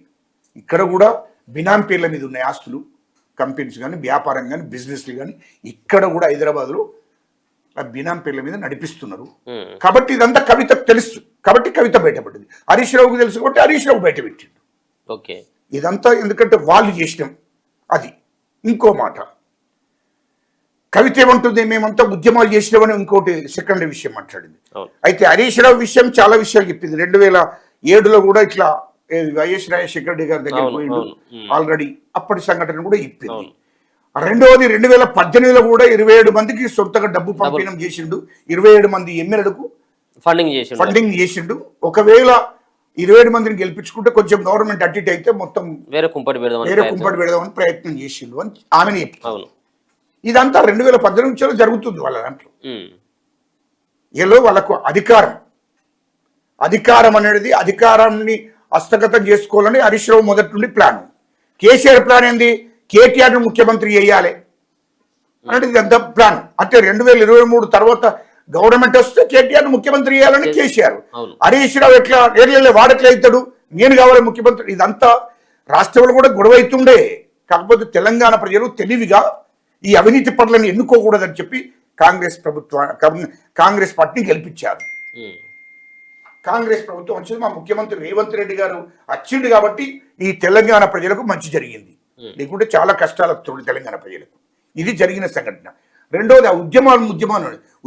ఇక్కడ కూడా బినాం పేర్ల మీద ఉన్నాయి ఆస్తులు, కంపెనీస్ కానీ, వ్యాపారం కానీ, బిజినెస్లు కానీ. ఇక్కడ కూడా హైదరాబాద్లో ఆ బినాం పేర్ల మీద నడిపిస్తున్నారు. కాబట్టి ఇదంతా కవితకు తెలుసు కాబట్టి కవిత బయటపడింది. హరీష్ రావుకు తెలుసు కాబట్టి హరీష్ రావు బయట పెట్టిండు. ఓకే, ఇదంతా ఎందుకంటే వాళ్ళు చేసినాం. అది ఇంకో మాట. కవిత ఏమంటుంది, మేమంతా ఉద్యమాలు చేసినామని ఇంకోటి సెకండరీ విషయం మాట్లాడింది. అయితే హరీష్ రావు విషయం చాలా విషయాలు చెప్పింది. 2007లో కూడా ఇట్లా వైఎస్ రాజశేఖర రెడ్డి గారి దగ్గర పోయిండు ఆల్రెడీ. అప్పటి సంఘటన కూడా ఇప్పింది. రెండవది 2018లో కూడా 27 మందికి సొంతగా డబ్బు పంపిణీ చేసిండు. 27 మంది ఎమ్మెల్యేలకు ఫండింగ్ చేసిండు. ఒకవేళ 27 మందిని గెలిపించుకుంటే కొంచెం గవర్నమెంట్ అటు అయితే మొత్తం వేరే కుంపటి పెడదామని ప్రయత్నం చేసిండు అని ఆమెను చెప్తాను. ఇదంతా 2018 నుంచి జరుగుతుంది వాళ్ళ దాంట్లో. ఏలో వాళ్ళకు అధికారం అనేది, అధికారాన్ని హస్తగతం చేసుకోవాలని హరీష్ రావు మొదటి నుండి ప్లాన్. కేసీఆర్ ప్లాన్ ఏంది, కేటీఆర్ను ముఖ్యమంత్రి చేయాలి అనేది ఇదంతా ప్లాన్. అంటే 2023 తర్వాత గవర్నమెంట్ వస్తే కేటీఆర్ను ముఖ్యమంత్రి చేయాలని కేసీఆర్. హరీష్ రావు ఎట్లా వాడెట్లా అవుతాడు, నేను కావాలి ముఖ్యమంత్రి. ఇదంతా రాష్ట్రంలో కూడా గొడవ అవుతుండే. కాకపోతే తెలంగాణ ప్రజలు తెలివిగా ఈ అవినీతి పనులను ఎన్నుకోకూడదని చెప్పి కాంగ్రెస్ పార్టీని గెలిపించారు. కాంగ్రెస్ ప్రభుత్వం వచ్చింది, మా ముఖ్యమంత్రి రేవంత్ రెడ్డి గారు వచ్చిండు కాబట్టి ఈ తెలంగాణ ప్రజలకు మంచి జరిగింది. లేకుంటే చాలా కష్టాలు వస్తుంది తెలంగాణ ప్రజలకు. ఇది జరిగిన సంఘటన. రెండోది ఆ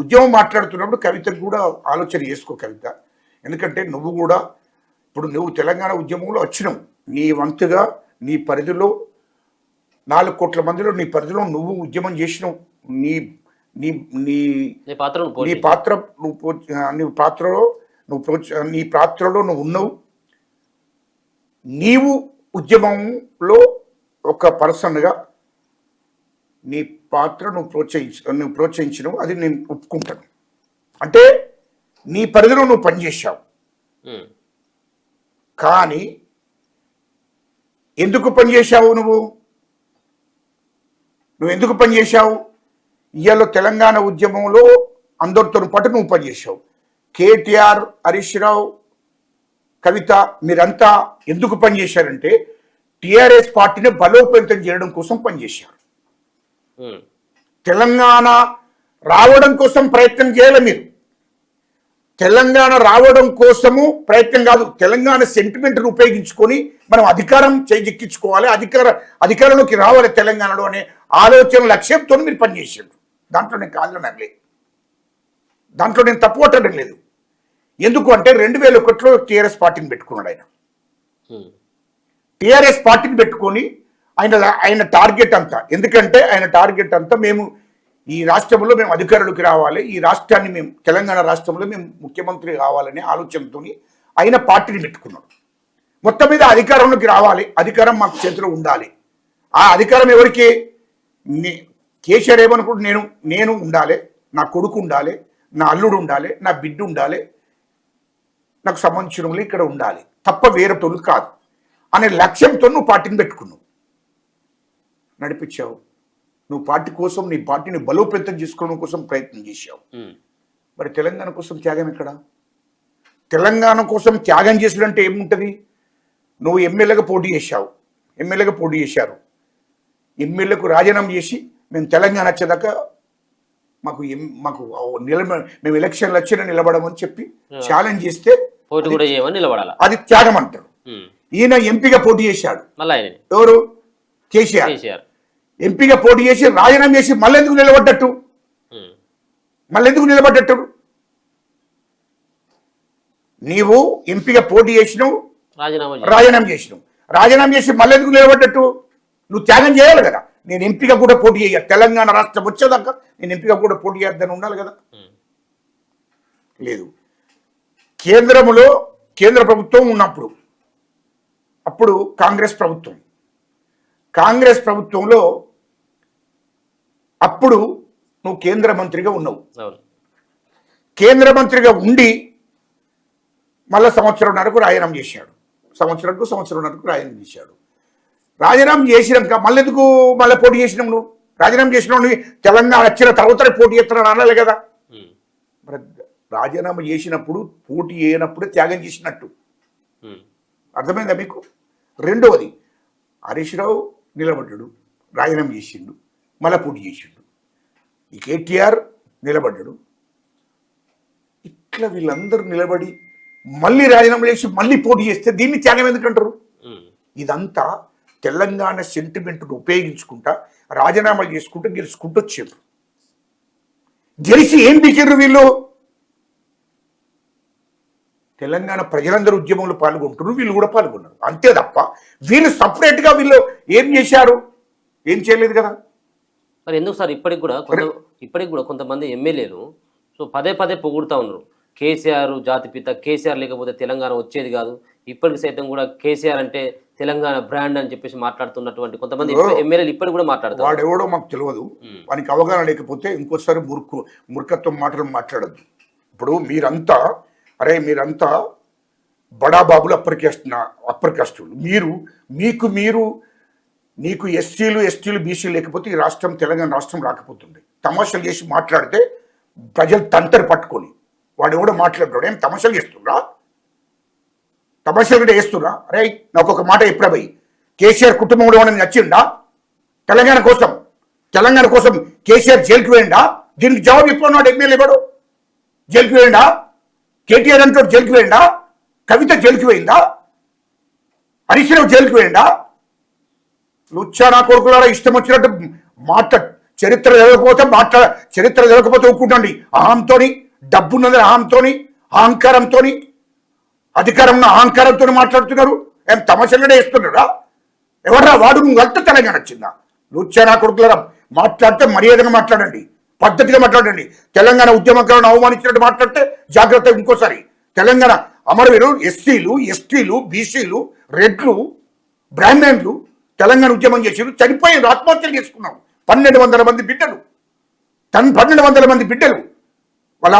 ఉద్యమం మాట్లాడుతున్నప్పుడు కవితకు కూడా ఆలోచన చేసుకో కవిత. ఎందుకంటే నువ్వు కూడా ఇప్పుడు నువ్వు తెలంగాణ ఉద్యమంలో వచ్చినావు, నీ వంతుగా నీ పరిధిలో 4 కోట్ల మందిలో నీ పరిధిలో నువ్వు ఉద్యమం చేసినావు. నీ నీ నీ నీ పాత్ర నీ పాత్రలో నువ్వు ఉన్నావు. నీవు ఉద్యమంలో ఒక పర్సన్గా నీ పాత్ర నువ్వు ప్రోత్సహించినవు, అది నేను ఒప్పుకుంటాను. అంటే నీ పరిధిలో నువ్వు పనిచేశావు. కానీ ఎందుకు పనిచేశావు? నువ్వు ఎందుకు పనిచేశావు? ఇవాళ తెలంగాణ ఉద్యమంలో అందరితో పాటు నువ్వు పనిచేశావు. కేటీఆర్, హరీష్ రావు, కవిత మీరంతా ఎందుకు పనిచేశారంటే టిఆర్ఎస్ పార్టీని బలోపేతం చేయడం కోసం పనిచేశారు. తెలంగాణ రావడం కోసం ప్రయత్నం చేయాలి మీరు. తెలంగాణ రావడం కోసము ప్రయత్నం కాదు, తెలంగాణ సెంటిమెంట్ను ఉపయోగించుకొని మనం అధికారం చేజిక్కించుకోవాలి, అధికారంలోకి రావాలి తెలంగాణలో అనే ఆలోచన లక్ష్యంతో మీరు పనిచేసారు. దాంట్లో నేను కాదనలేదు, దాంట్లో నేను తప్పు పట్టడం లేదు. ఎందుకు అంటే 2001లో టీఆర్ఎస్ పార్టీని పెట్టుకున్నాడు ఆయన. టీఆర్ఎస్ పార్టీని పెట్టుకొని ఆయన టార్గెట్ అంతా, ఎందుకంటే ఆయన టార్గెట్ అంతా మేము ఈ రాష్ట్రంలో మేము అధికారులకు రావాలి, ఈ రాష్ట్రాన్ని మేము తెలంగాణ రాష్ట్రంలో మేము ముఖ్యమంత్రి కావాలనే ఆలోచనతో ఆయన పార్టీని పెట్టుకున్నాడు. మొత్తం మీద అధికారంలోకి రావాలి, అధికారం మాకు చేతిలో ఉండాలి. ఆ అధికారం ఎవరికి? కేసీఆర్ ఏమనుకుంటు నేను ఉండాలి, నా కొడుకు ఉండాలి, నా అల్లుడు ఉండాలి, నా బిడ్డ ఉండాలి, నాకు సంబంధించిన వాళ్ళు ఇక్కడ ఉండాలి, తప్ప వేరే తోలు కాదు అనే లక్ష్యంతో నువ్వు పార్టీని పెట్టుకున్నావు, నడిపించావు. నువ్వు పార్టీ కోసం నీ పార్టీని బలోపేతం చేసుకోవడం కోసం ప్రయత్నం చేశావు. మరి తెలంగాణ కోసం త్యాగం ఎక్కడ? తెలంగాణ కోసం త్యాగం చేసినంటే ఏముంటుంది? నువ్వు ఎమ్మెల్యేగా పోటీ చేశావు, చేశారు, ఎమ్మెల్యేకు రాజీనామా చేసి మేము తెలంగాణ వచ్చేదాకా మేము ఎలక్షన్లు వచ్చినా నిలబడమని చెప్పి ఛాలెంజ్ చేస్తే అది త్యాగం అంటారు. ఈయన ఎంపీగా పోటీ చేశాడు. ఎవరు? కేసీఆర్. ఎంపీగా పోటీ చేసి రాజీనామా చేసి మళ్ళీ ఎందుకు నిలబడ్డట్టు? నీవు ఎంపీగా పోటీ చేసినావు, రాజీనామా చేసి మళ్ళీ ఎందుకు నిలబడ్డట్టు? నువ్వు త్యాగం చేయాలి కదా. నేను ఎంపీగా కూడా పోటీ చేయాలి, తెలంగాణ రాష్ట్రం వచ్చేదాకా నేను ఎంపీగా కూడా పోటీ చేద్దాని ఉండాలి కదా. లేదు. కేంద్ర ప్రభుత్వం ఉన్నప్పుడు, అప్పుడు కాంగ్రెస్ ప్రభుత్వంలో అప్పుడు నువ్వు కేంద్ర మంత్రిగా ఉన్నావు. కేంద్ర మంత్రిగా ఉండి మళ్ళీ సంవత్సరంన్నరకు రాజీనామా చేశాడు. సంవత్సరంన్నరకు రాజీనామా చేశాడు. రాజీనామా చేసినాక మళ్ళీ పోటీ చేసినావు నువ్వు. రాజీనామా చేసినావు నువ్వు తెలంగాణ వచ్చిన తర్వాత పోటీ చేస్తున్నాను అనాలి కదా. మరి రాజీనామా చేసినప్పుడు పోటీ చేయనప్పుడే త్యాగం చేసినట్టు అర్థమైందా మీకు? రెండవది, హరీష్ రావు నిలబడ్డాడు, రాజీనామా చేసిండు, మళ్ళీ పోటీ చేసిండు. ఈ కేటీఆర్ నిలబడ్డాడు. ఇట్లా వీళ్ళందరూ నిలబడి మళ్ళీ రాజీనామా చేసి మళ్ళీ పోటీ చేస్తే దీన్ని త్యాగం ఎందుకంటారు? ఇదంతా తెలంగాణ సెంటిమెంట్ను ఉపయోగించుకుంటా రాజీనామాలు చేసుకుంటూ గెలుచుకుంటూ వచ్చారు. గెలిచి ఏం బీకారు వీళ్ళు? తెలంగాణ ప్రజలందరూ ఉద్యమంలో పాల్గొంటున్నారు, వీళ్ళు కూడా పాల్గొన్నారు, అంతే తప్ప వీళ్ళు సపరేట్గా వీళ్ళు ఏం చేశారు? ఏం చేయలేదు కదా. మరి ఎందుకు సార్ ఇప్పటికి కూడా కొంతమంది ఎమ్మెల్యేలు పదే పొగుడుతూ ఉన్నారు, కేసీఆర్ జాతిపిత, కేసీఆర్ లేకపోతే తెలంగాణ వచ్చేది కాదు, ఇప్పటికి సైతం కూడా కేసీఆర్ అంటే తెలంగాణ బ్రాండ్ అని చెప్పేసి మాట్లాడుతున్నటువంటి కొంతమంది ఎమ్మెల్యేలు ఇప్పటికి కూడా మాట్లాడుతారు. వాడు ఎవడో మాకు తెలియదు, వానికి అవగాహన లేకపోతే ఇంకోసారి మూర్ఖత్వం మాటలు మాట్లాడద్దు. ఇప్పుడు మీరంతా బడాబాబులు, అప్పర్ కాస్టులు. నీకు ఎస్టీలు బీసీలు లేకపోతే ఈ రాష్ట్రం తెలంగాణ రాష్ట్రం రాకపోతుంది. తమాషాలు చేసి మాట్లాడితే ప్రజలు తంటరి పట్టుకొని వాడు ఎవడో మాట్లాడుతాడు. ఏం తమాషాలు చేస్తున్నా? తమాషాలు కూడా వేస్తున్నా? అరే నాకు ఒక మాట ఎప్పుడా పోయి కేసీఆర్ కుటుంబంలో ఏమైనా నచ్చిందా? తెలంగాణ కోసం కేసీఆర్ జైలుకి పోయిందా? దీనికి జవాబు ఇప్పుడున్నాడు ఎమ్మెల్యే వాడు. జైలుకి పోయిందా? కేటీఆర్ అంటాడు జైలుకి పోయిందా? కవిత జైలుకి పోయిందా? హరీష్ రావు జైలుకి పోయిందా? లుచ్చా నా కొడుకులారా ఇష్టం వచ్చినట్టు చరిత్ర తెలియకపోతే ఒప్పుకుంటండి. అహంతోని, డబ్బున్నది అహంతోని, అహంకారంతోని, అధికారం ఉన్న అహంకారంతో మాట్లాడుతున్నారు. ఏం తమాషాలనే వేస్తున్నారా? ఎవడరా వాడు? నువ్వు అంత తెలంగాణ వచ్చిందా? లుచ్చానా కొడుకులరా, మాట్లాడితే మర్యాదగా మాట్లాడండి, పద్ధతిగా మాట్లాడండి. తెలంగాణ ఉద్యమకాలను అవమానించినట్టు మాట్లాడితే జాగ్రత్త. ఇంకోసారి తెలంగాణ అమరవీరు ఎస్సీలు, ఎస్టీలు, బీసీలు, రెడ్లు, బ్రాహ్మణులు తెలంగాణ ఉద్యమం చేసారు, చనిపోయారు, ఆత్మహత్యలు చేసుకున్నాం. 1200 మంది బిడ్డలు, 1200 మంది బిడ్డలు వాళ్ళ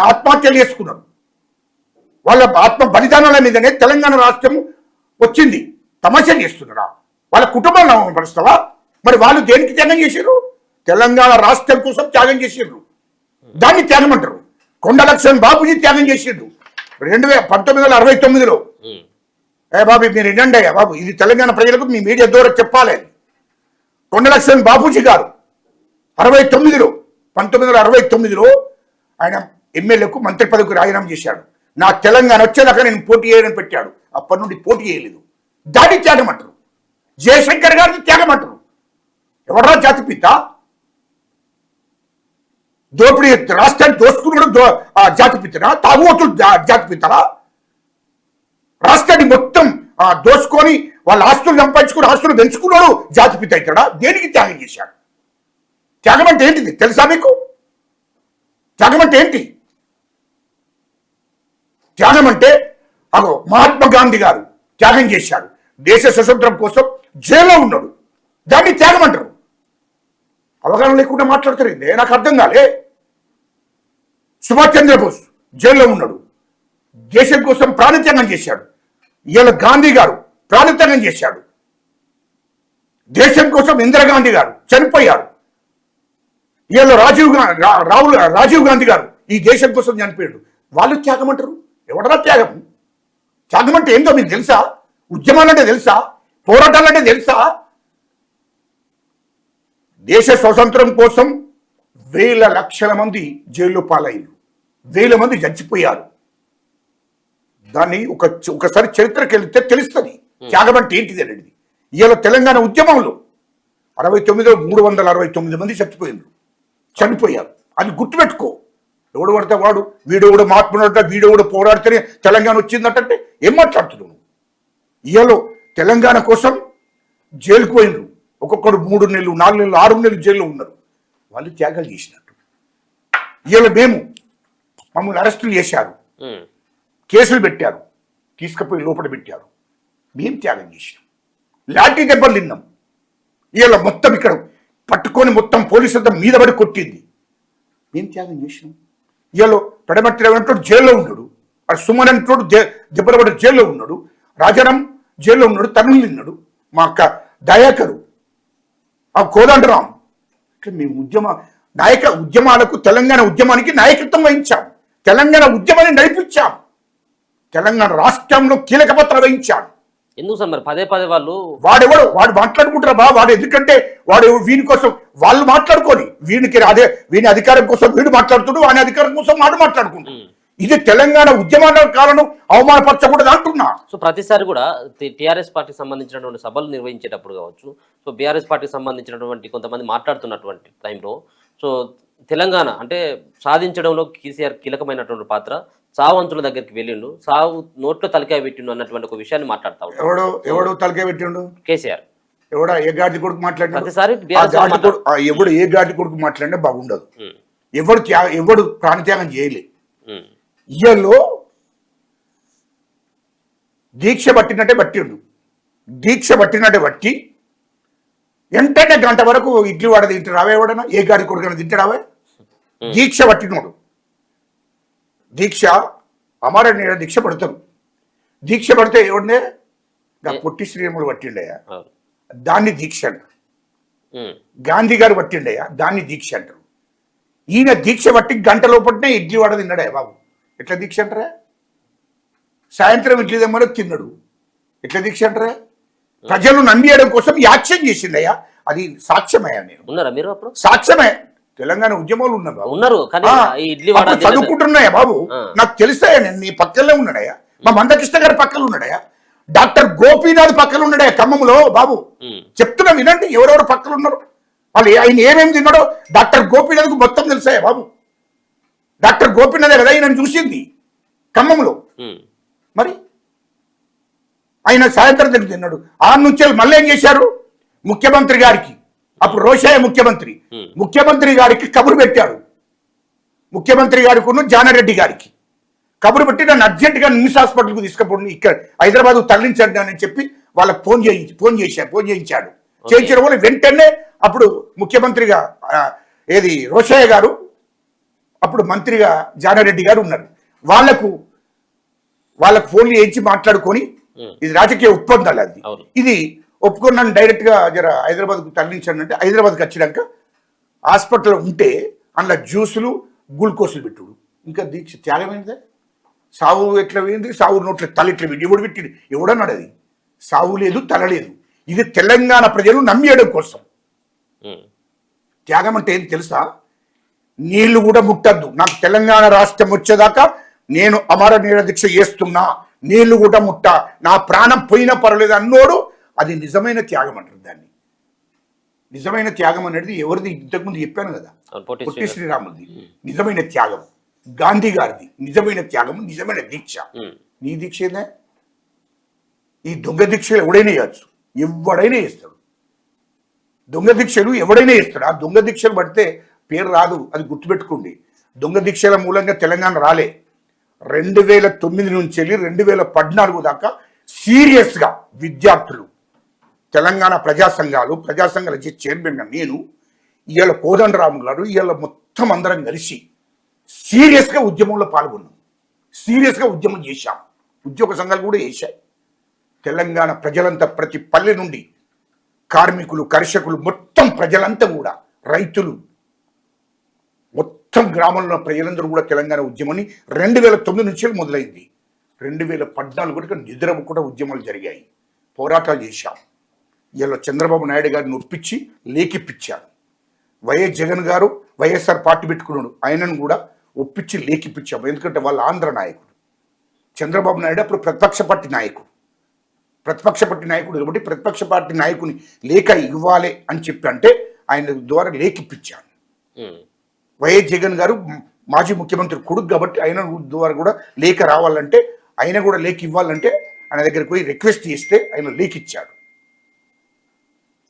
ఆత్మహత్యలు చేసుకున్నారు. వాళ్ళ ఆత్మ బలిదానాల మీదనే తెలంగాణ రాష్ట్రం వచ్చింది. తమాషా చేస్తున్నారా? వాళ్ళ కుటుంబాలను అవమానపరుస్తావా? మరి వాళ్ళు దేనికి త్యాగం చేశారు? తెలంగాణ రాష్ట్రం కోసం త్యాగం చేసిండ్రు. దాన్ని త్యాగం అంటారు. కొండ లక్ష్మణ్ బాబుజీ త్యాగం చేసిండు 1969లో. బాబు మీరు వినండి అయ్యా బాబు, ఇది తెలంగాణ ప్రజలకు మీ మీడియా ద్వారా చెప్పాలి. కొండ లక్ష్మణ్ బాబుజీ గారు 1969లో ఆయన ఎమ్మెల్యేకు మంత్రి పదవికి రాజీనామా చేశాడు. నా తెలంగాణ వచ్చేదాకా నేను పోటీ చేయడం పెట్టాడు. అప్పటి నుండి పోటీ చేయలేదు. దాన్ని త్యాగం అంటారు. జయశంకర్ గారిని త్యాగం అంటారు. ఎవడరా జాతిపిత? దోపిడీ రాష్ట్రాన్ని దోసుకున్నాడు జాతిపితనా? తాగుబోతులు జాతిపితరా? రాష్ట్రాన్ని మొత్తం దోసుకొని వాళ్ళ ఆస్తులు సంపాదించుకుని ఆస్తులు పెంచుకున్నాడు జాతిపిత అవుతాడా? దేనికి త్యాగం చేశాడు? త్యాగం అంటే ఏంటిది తెలుసా మీకు? త్యాగం అంటే ఏంటి? త్యాగం అంటే అగో మహాత్మా గాంధీ గారు త్యాగం చేశాడు. దేశ స్వతంత్రం కోసం జైల్లో ఉన్నాడు. దాన్ని త్యాగం అంటారు. అవగాహన లేకుండా మాట్లాడతారు. నాకు అర్థం కాలే. సుభాష్ చంద్రబోస్ జైల్లో ఉన్నాడు, దేశం కోసం ప్రాణత్యాగం చేశాడు. ఇవాళ గాంధీ గారు ప్రాణత్యాగం చేశాడు. దేశం కోసం ఇందిరాగాంధీ గారు చనిపోయారు. ఇవాళ రాజీవ్ గాంధీ గారు ఈ దేశం కోసం చనిపోయాడు. వాళ్ళు త్యాగం అంటారు. ఎవడరా త్యాగం? త్యాగం అంటే ఏంటో మీకు తెలుసా? ఉద్యమాలంటే తెలుసా? పోరాటాలంటే తెలుసా? దేశ స్వతంత్రం కోసం వేల లక్షల మంది జైల్లో పాలయ్యారు, వేల మంది చచ్చిపోయారు. దాన్ని ఒకసారి చరిత్రకి వెళితే తెలుస్తుంది త్యాగం అంటే ఏంటిది అనేది. ఇవాళ తెలంగాణ ఉద్యమంలో 69లో 369 మంది చనిపోయారు. అది గుర్తుపెట్టుకో. ఎవడు పడితే వాడు, వీడు కూడా మహాత్ముడంట, వీడు కూడా పోరాడితేనే తెలంగాణ వచ్చిందంటే ఏం మాట్లాడుతున్నావు? ఇవాళ తెలంగాణ కోసం జైలుకు పోయినరు. ఒక్కొక్కడు 3 నెలలు, 4 నెలలు, 6 నెలలు జైల్లో ఉన్నారు. వాళ్ళు త్యాగాలు చేసినట్టు. ఇవాళ మమ్మల్ని అరెస్టులు చేశారు, కేసులు పెట్టారు, తీసుకుపోయి లోపల పెట్టారు. మేము త్యాగం చేసినాం, లాఠీ దెబ్బలు తిన్నాం. ఇవాళ మొత్తం ఇక్కడ పట్టుకొని మొత్తం పోలీసులతో మీద పడి కొట్టింది. మేము త్యాగం చేసినాం. ఇవాళ పెడమట్టి రవింటోడు జైల్లో ఉన్నాడు, అక్కడ సుమన్ అంటోడు దెబ్బలు పడి జైల్లో ఉన్నాడు, రాజారాం జైల్లో ఉన్నాడు, తమిళ్ ఉన్నాడు, మా అక్క దయాకరు, ఆ కోదండరాం. ఇట్లా మేము ఉద్యమాలకు తెలంగాణ ఉద్యమానికి నాయకత్వం వహించాం. తెలంగాణ ఉద్యమాన్ని నడిపించాం. తెలంగాణ రాష్ట్రంలో కీలక పాత్ర వహించాం. ఎందుకు సార్ మరి పదే వాడు మాట్లాడుకుంటారా బా? వాడు ఎందుకంటే వీని కోసం వాళ్ళు మాట్లాడుకొని వీని అధికారం కోసం వీడు మాట్లాడుతుడు, వాని అధికారం కోసం వాడు మాట్లాడుకుంటాడు. ఇది తెలంగాణ ఉద్యమాల కారణం అవమానపరచకూడదు అంటున్నా. సో ప్రతిసారి కూడా టీఆర్ఎస్ పార్టీకి సంబంధించినటువంటి సభలు నిర్వహించేటప్పుడు కావచ్చు, సో బీఆర్ఎస్ పార్టీకి సంబంధించినటువంటి కొంతమంది మాట్లాడుతున్నటువంటి టైంలో సో తెలంగాణ అంటే సాధించడంలో కేసీఆర్ కీలకమైనటువంటి పాత్ర, సావంతుల దగ్గరికి వెళ్ళిండు, సావు నోట్లో తలకాయ పెట్టిండు అన్నటువంటి ఒక విషయాన్ని మాట్లాడతా ఉన్నాడు. ఎవడు తలకాయ పెట్టిండు? కేసీఆర్. ఎవడా ఏ గాడి కొడుకు మాట్లాడినా ప్రతిసారి ఎవడు ఏ గాడి కొడుకు మాట్లాడినా బాగుండదు. ఎవడు ప్రాణత్యాగం చేయలే. ఇయ్యలో దీక్ష పట్టినట్టే బట్టి వెంటనే గంట వరకు ఇడ్లీ వాడ తింటే రావే. ఎవడన్నా ఏ గాడి కొడుకైనా తింటే రావే? దీక్ష పట్టినోడు. దీక్ష అమరణ దీక్ష పడతారు. దీక్ష పడితే ఎవడనే పొట్టి శ్రీరాములు పట్టిండయా, దాన్ని దీక్ష అంటారు. గాంధీ గారు పట్టిండయా, దాన్ని దీక్ష అంటారు. ఈయన దీక్ష పట్టి గంట లోపలనే ఇడ్లీ వాడ తిన్నాడయా బాబు. ఎట్లా దీక్ష అంటారా? సాయంత్రం ఇడ్లీ దమ్మలో తిన్నాడు. ఎట్లా దీక్ష అంటారా? ప్రజలు నమ్మియడం కోసం యాక్షన్ చేసిండయా, అది సాక్ష్యమయ్యా. నేను ఉన్నారా మీరు అప్పుడు? సాక్ష్యమే. తెలంగాణ ఉద్యమాలు ఉన్నారు, చదువుకుంటున్నాయా బాబు? నాకు తెలుస్తాయా? నేను నీ పక్కనే ఉన్నాడయా, మా మందకృష్ణ గారి పక్కన ఉన్నాడయా, డాక్టర్ గోపీనాథ్ పక్కన ఉన్నాడయా ఖమ్మంలో బాబు. చెప్తున్నా వినండి ఎవరెవరు పక్కన ఉన్నారు. వాళ్ళు ఆయన ఏమేమి తిన్నాడో డాక్టర్ గోపీనాథ్కు మొత్తం తెలుసాయా బాబు? డాక్టర్ గోపీనాథే కదా ఆయన చూసింది ఖమ్మంలో. మరి ఆయన సాయంత్రం తిన్నాడు. ఆ నుంచి మళ్ళీ ఏం చేశారు? ముఖ్యమంత్రి గారికి, అప్పుడు రోషయ్య ముఖ్యమంత్రి గారికి కబురు పెట్టాడు. ముఖ్యమంత్రి గారికి జానారెడ్డి గారికి కబురు పెట్టి నన్ను అర్జెంటుగా నిమ్స్ హాస్పిటల్కు తీసుకుపోండి, ఇక్కడ హైదరాబాద్ తరలించండి అని చెప్పి వాళ్ళకి ఫోన్ చేయించాడు. చేయించడం వల్ల వెంటనే అప్పుడు ముఖ్యమంత్రిగా రోషయ్య గారు, అప్పుడు మంత్రిగా జానారెడ్డి గారు ఉన్నారు. వాళ్ళకు ఫోన్లు చేయించి మాట్లాడుకొని ఇది రాజకీయ ఒప్పందాలు, అది ఇది ఒప్పుకున్నాను డైరెక్ట్ గా జర హైదరాబాద్కు తరలించండి అంటే హైదరాబాద్కి వచ్చినాక హాస్పిటల్లో ఉంటే అందులో జ్యూసులు గ్లూకోజులు పెట్టుడు. ఇంకా దీక్ష త్యాగమైందే. సావు ఎట్లా పోయింది? సావు నోట్ల తల ఎట్లా పెట్టి ఎవడు పెట్టింది? ఎవడన్నాడు? అది సావు లేదు, తల లేదు. ఇది తెలంగాణ ప్రజలు నమ్మేయడం కోసం. త్యాగం అంటే ఏం తెలుసా? నీళ్లు కూడా ముట్టద్దు, నాకు తెలంగాణ రాష్ట్రం వచ్చేదాకా నేను అమర నిరదీక్ష చేస్తున్నా, నీళ్లు కూడా ముట్ట, నా ప్రాణం పోయినా పర్వాలేదు అన్నోడు అది నిజమైన త్యాగం అంటారు. దాన్ని నిజమైన త్యాగం అనేది ఎవరిది? ఇంతకుముందు చెప్పాను కదా, పొట్టి శ్రీరాములది నిజమైన త్యాగం, గాంధీ గారిది నిజమైన త్యాగం, నిజమైన దీక్ష. నీ దీక్ష ఏదే? ఈ దొంగ దీక్షలు ఎవడైనా చేయొచ్చు, ఎవడైనా చేస్తాడు. దొంగ దీక్షలు ఎవడైనా చేస్తాడు. ఆ దొంగ దీక్షలు పడితే పేరు రాదు, అది గుర్తుపెట్టుకోండి. దొంగ దీక్షల మూలంగా తెలంగాణ రాలే. 2009 నుంచి వెళ్ళి 2014 దాకా సీరియస్గా విద్యార్థులు, తెలంగాణ ప్రజా సంఘాల చైర్మన్గా నేను, ఇవాళ కోదండరాము గారు, ఇవాళ మొత్తం అందరం కలిసి సీరియస్గా ఉద్యమంలో పాల్గొన్నాం, సీరియస్గా ఉద్యమం చేశాం. ఉద్యోగ సంఘాలు కూడా చేశాయి. తెలంగాణ ప్రజలంతా ప్రతి పల్లె నుండి కార్మికులు, కర్షకులు, మొత్తం ప్రజలంతా కూడా, రైతులు, మొత్తం గ్రామంలో ప్రజలందరూ కూడా తెలంగాణ ఉద్యమాన్ని 2009 నుంచి మొదలైంది. 2014 కూడా నిద్రపోకుండా ఉద్యమాలు జరిగాయి, పోరాటాలు చేశాం. ఇలా చంద్రబాబు నాయుడు గారిని ఒప్పించి లేఖిప్పించారు. వైఎస్ జగన్ గారు వైఎస్ఆర్ పార్టీ పెట్టుకున్నాడు, ఆయనను కూడా ఒప్పించి లేఖిప్పించాము. ఎందుకంటే వాళ్ళ ఆంధ్ర నాయకుడు. చంద్రబాబు నాయుడు అప్పుడు ప్రతిపక్ష పార్టీ నాయకుడు కాబట్టి ప్రతిపక్ష పార్టీ నాయకుని లేఖ ఇవ్వాలి అని చెప్పి అంటే ఆయన ద్వారా లేఖిప్పించాను. వైఎస్ జగన్ గారు మాజీ ముఖ్యమంత్రి కొడుకు కాబట్టి ఆయన ద్వారా కూడా లేఖ రావాలంటే, ఆయన కూడా లేఖ ఇవ్వాలంటే ఆయన దగ్గరికి పోయి రిక్వెస్ట్ చేస్తే ఆయన లేఖ ఇచ్చాడు.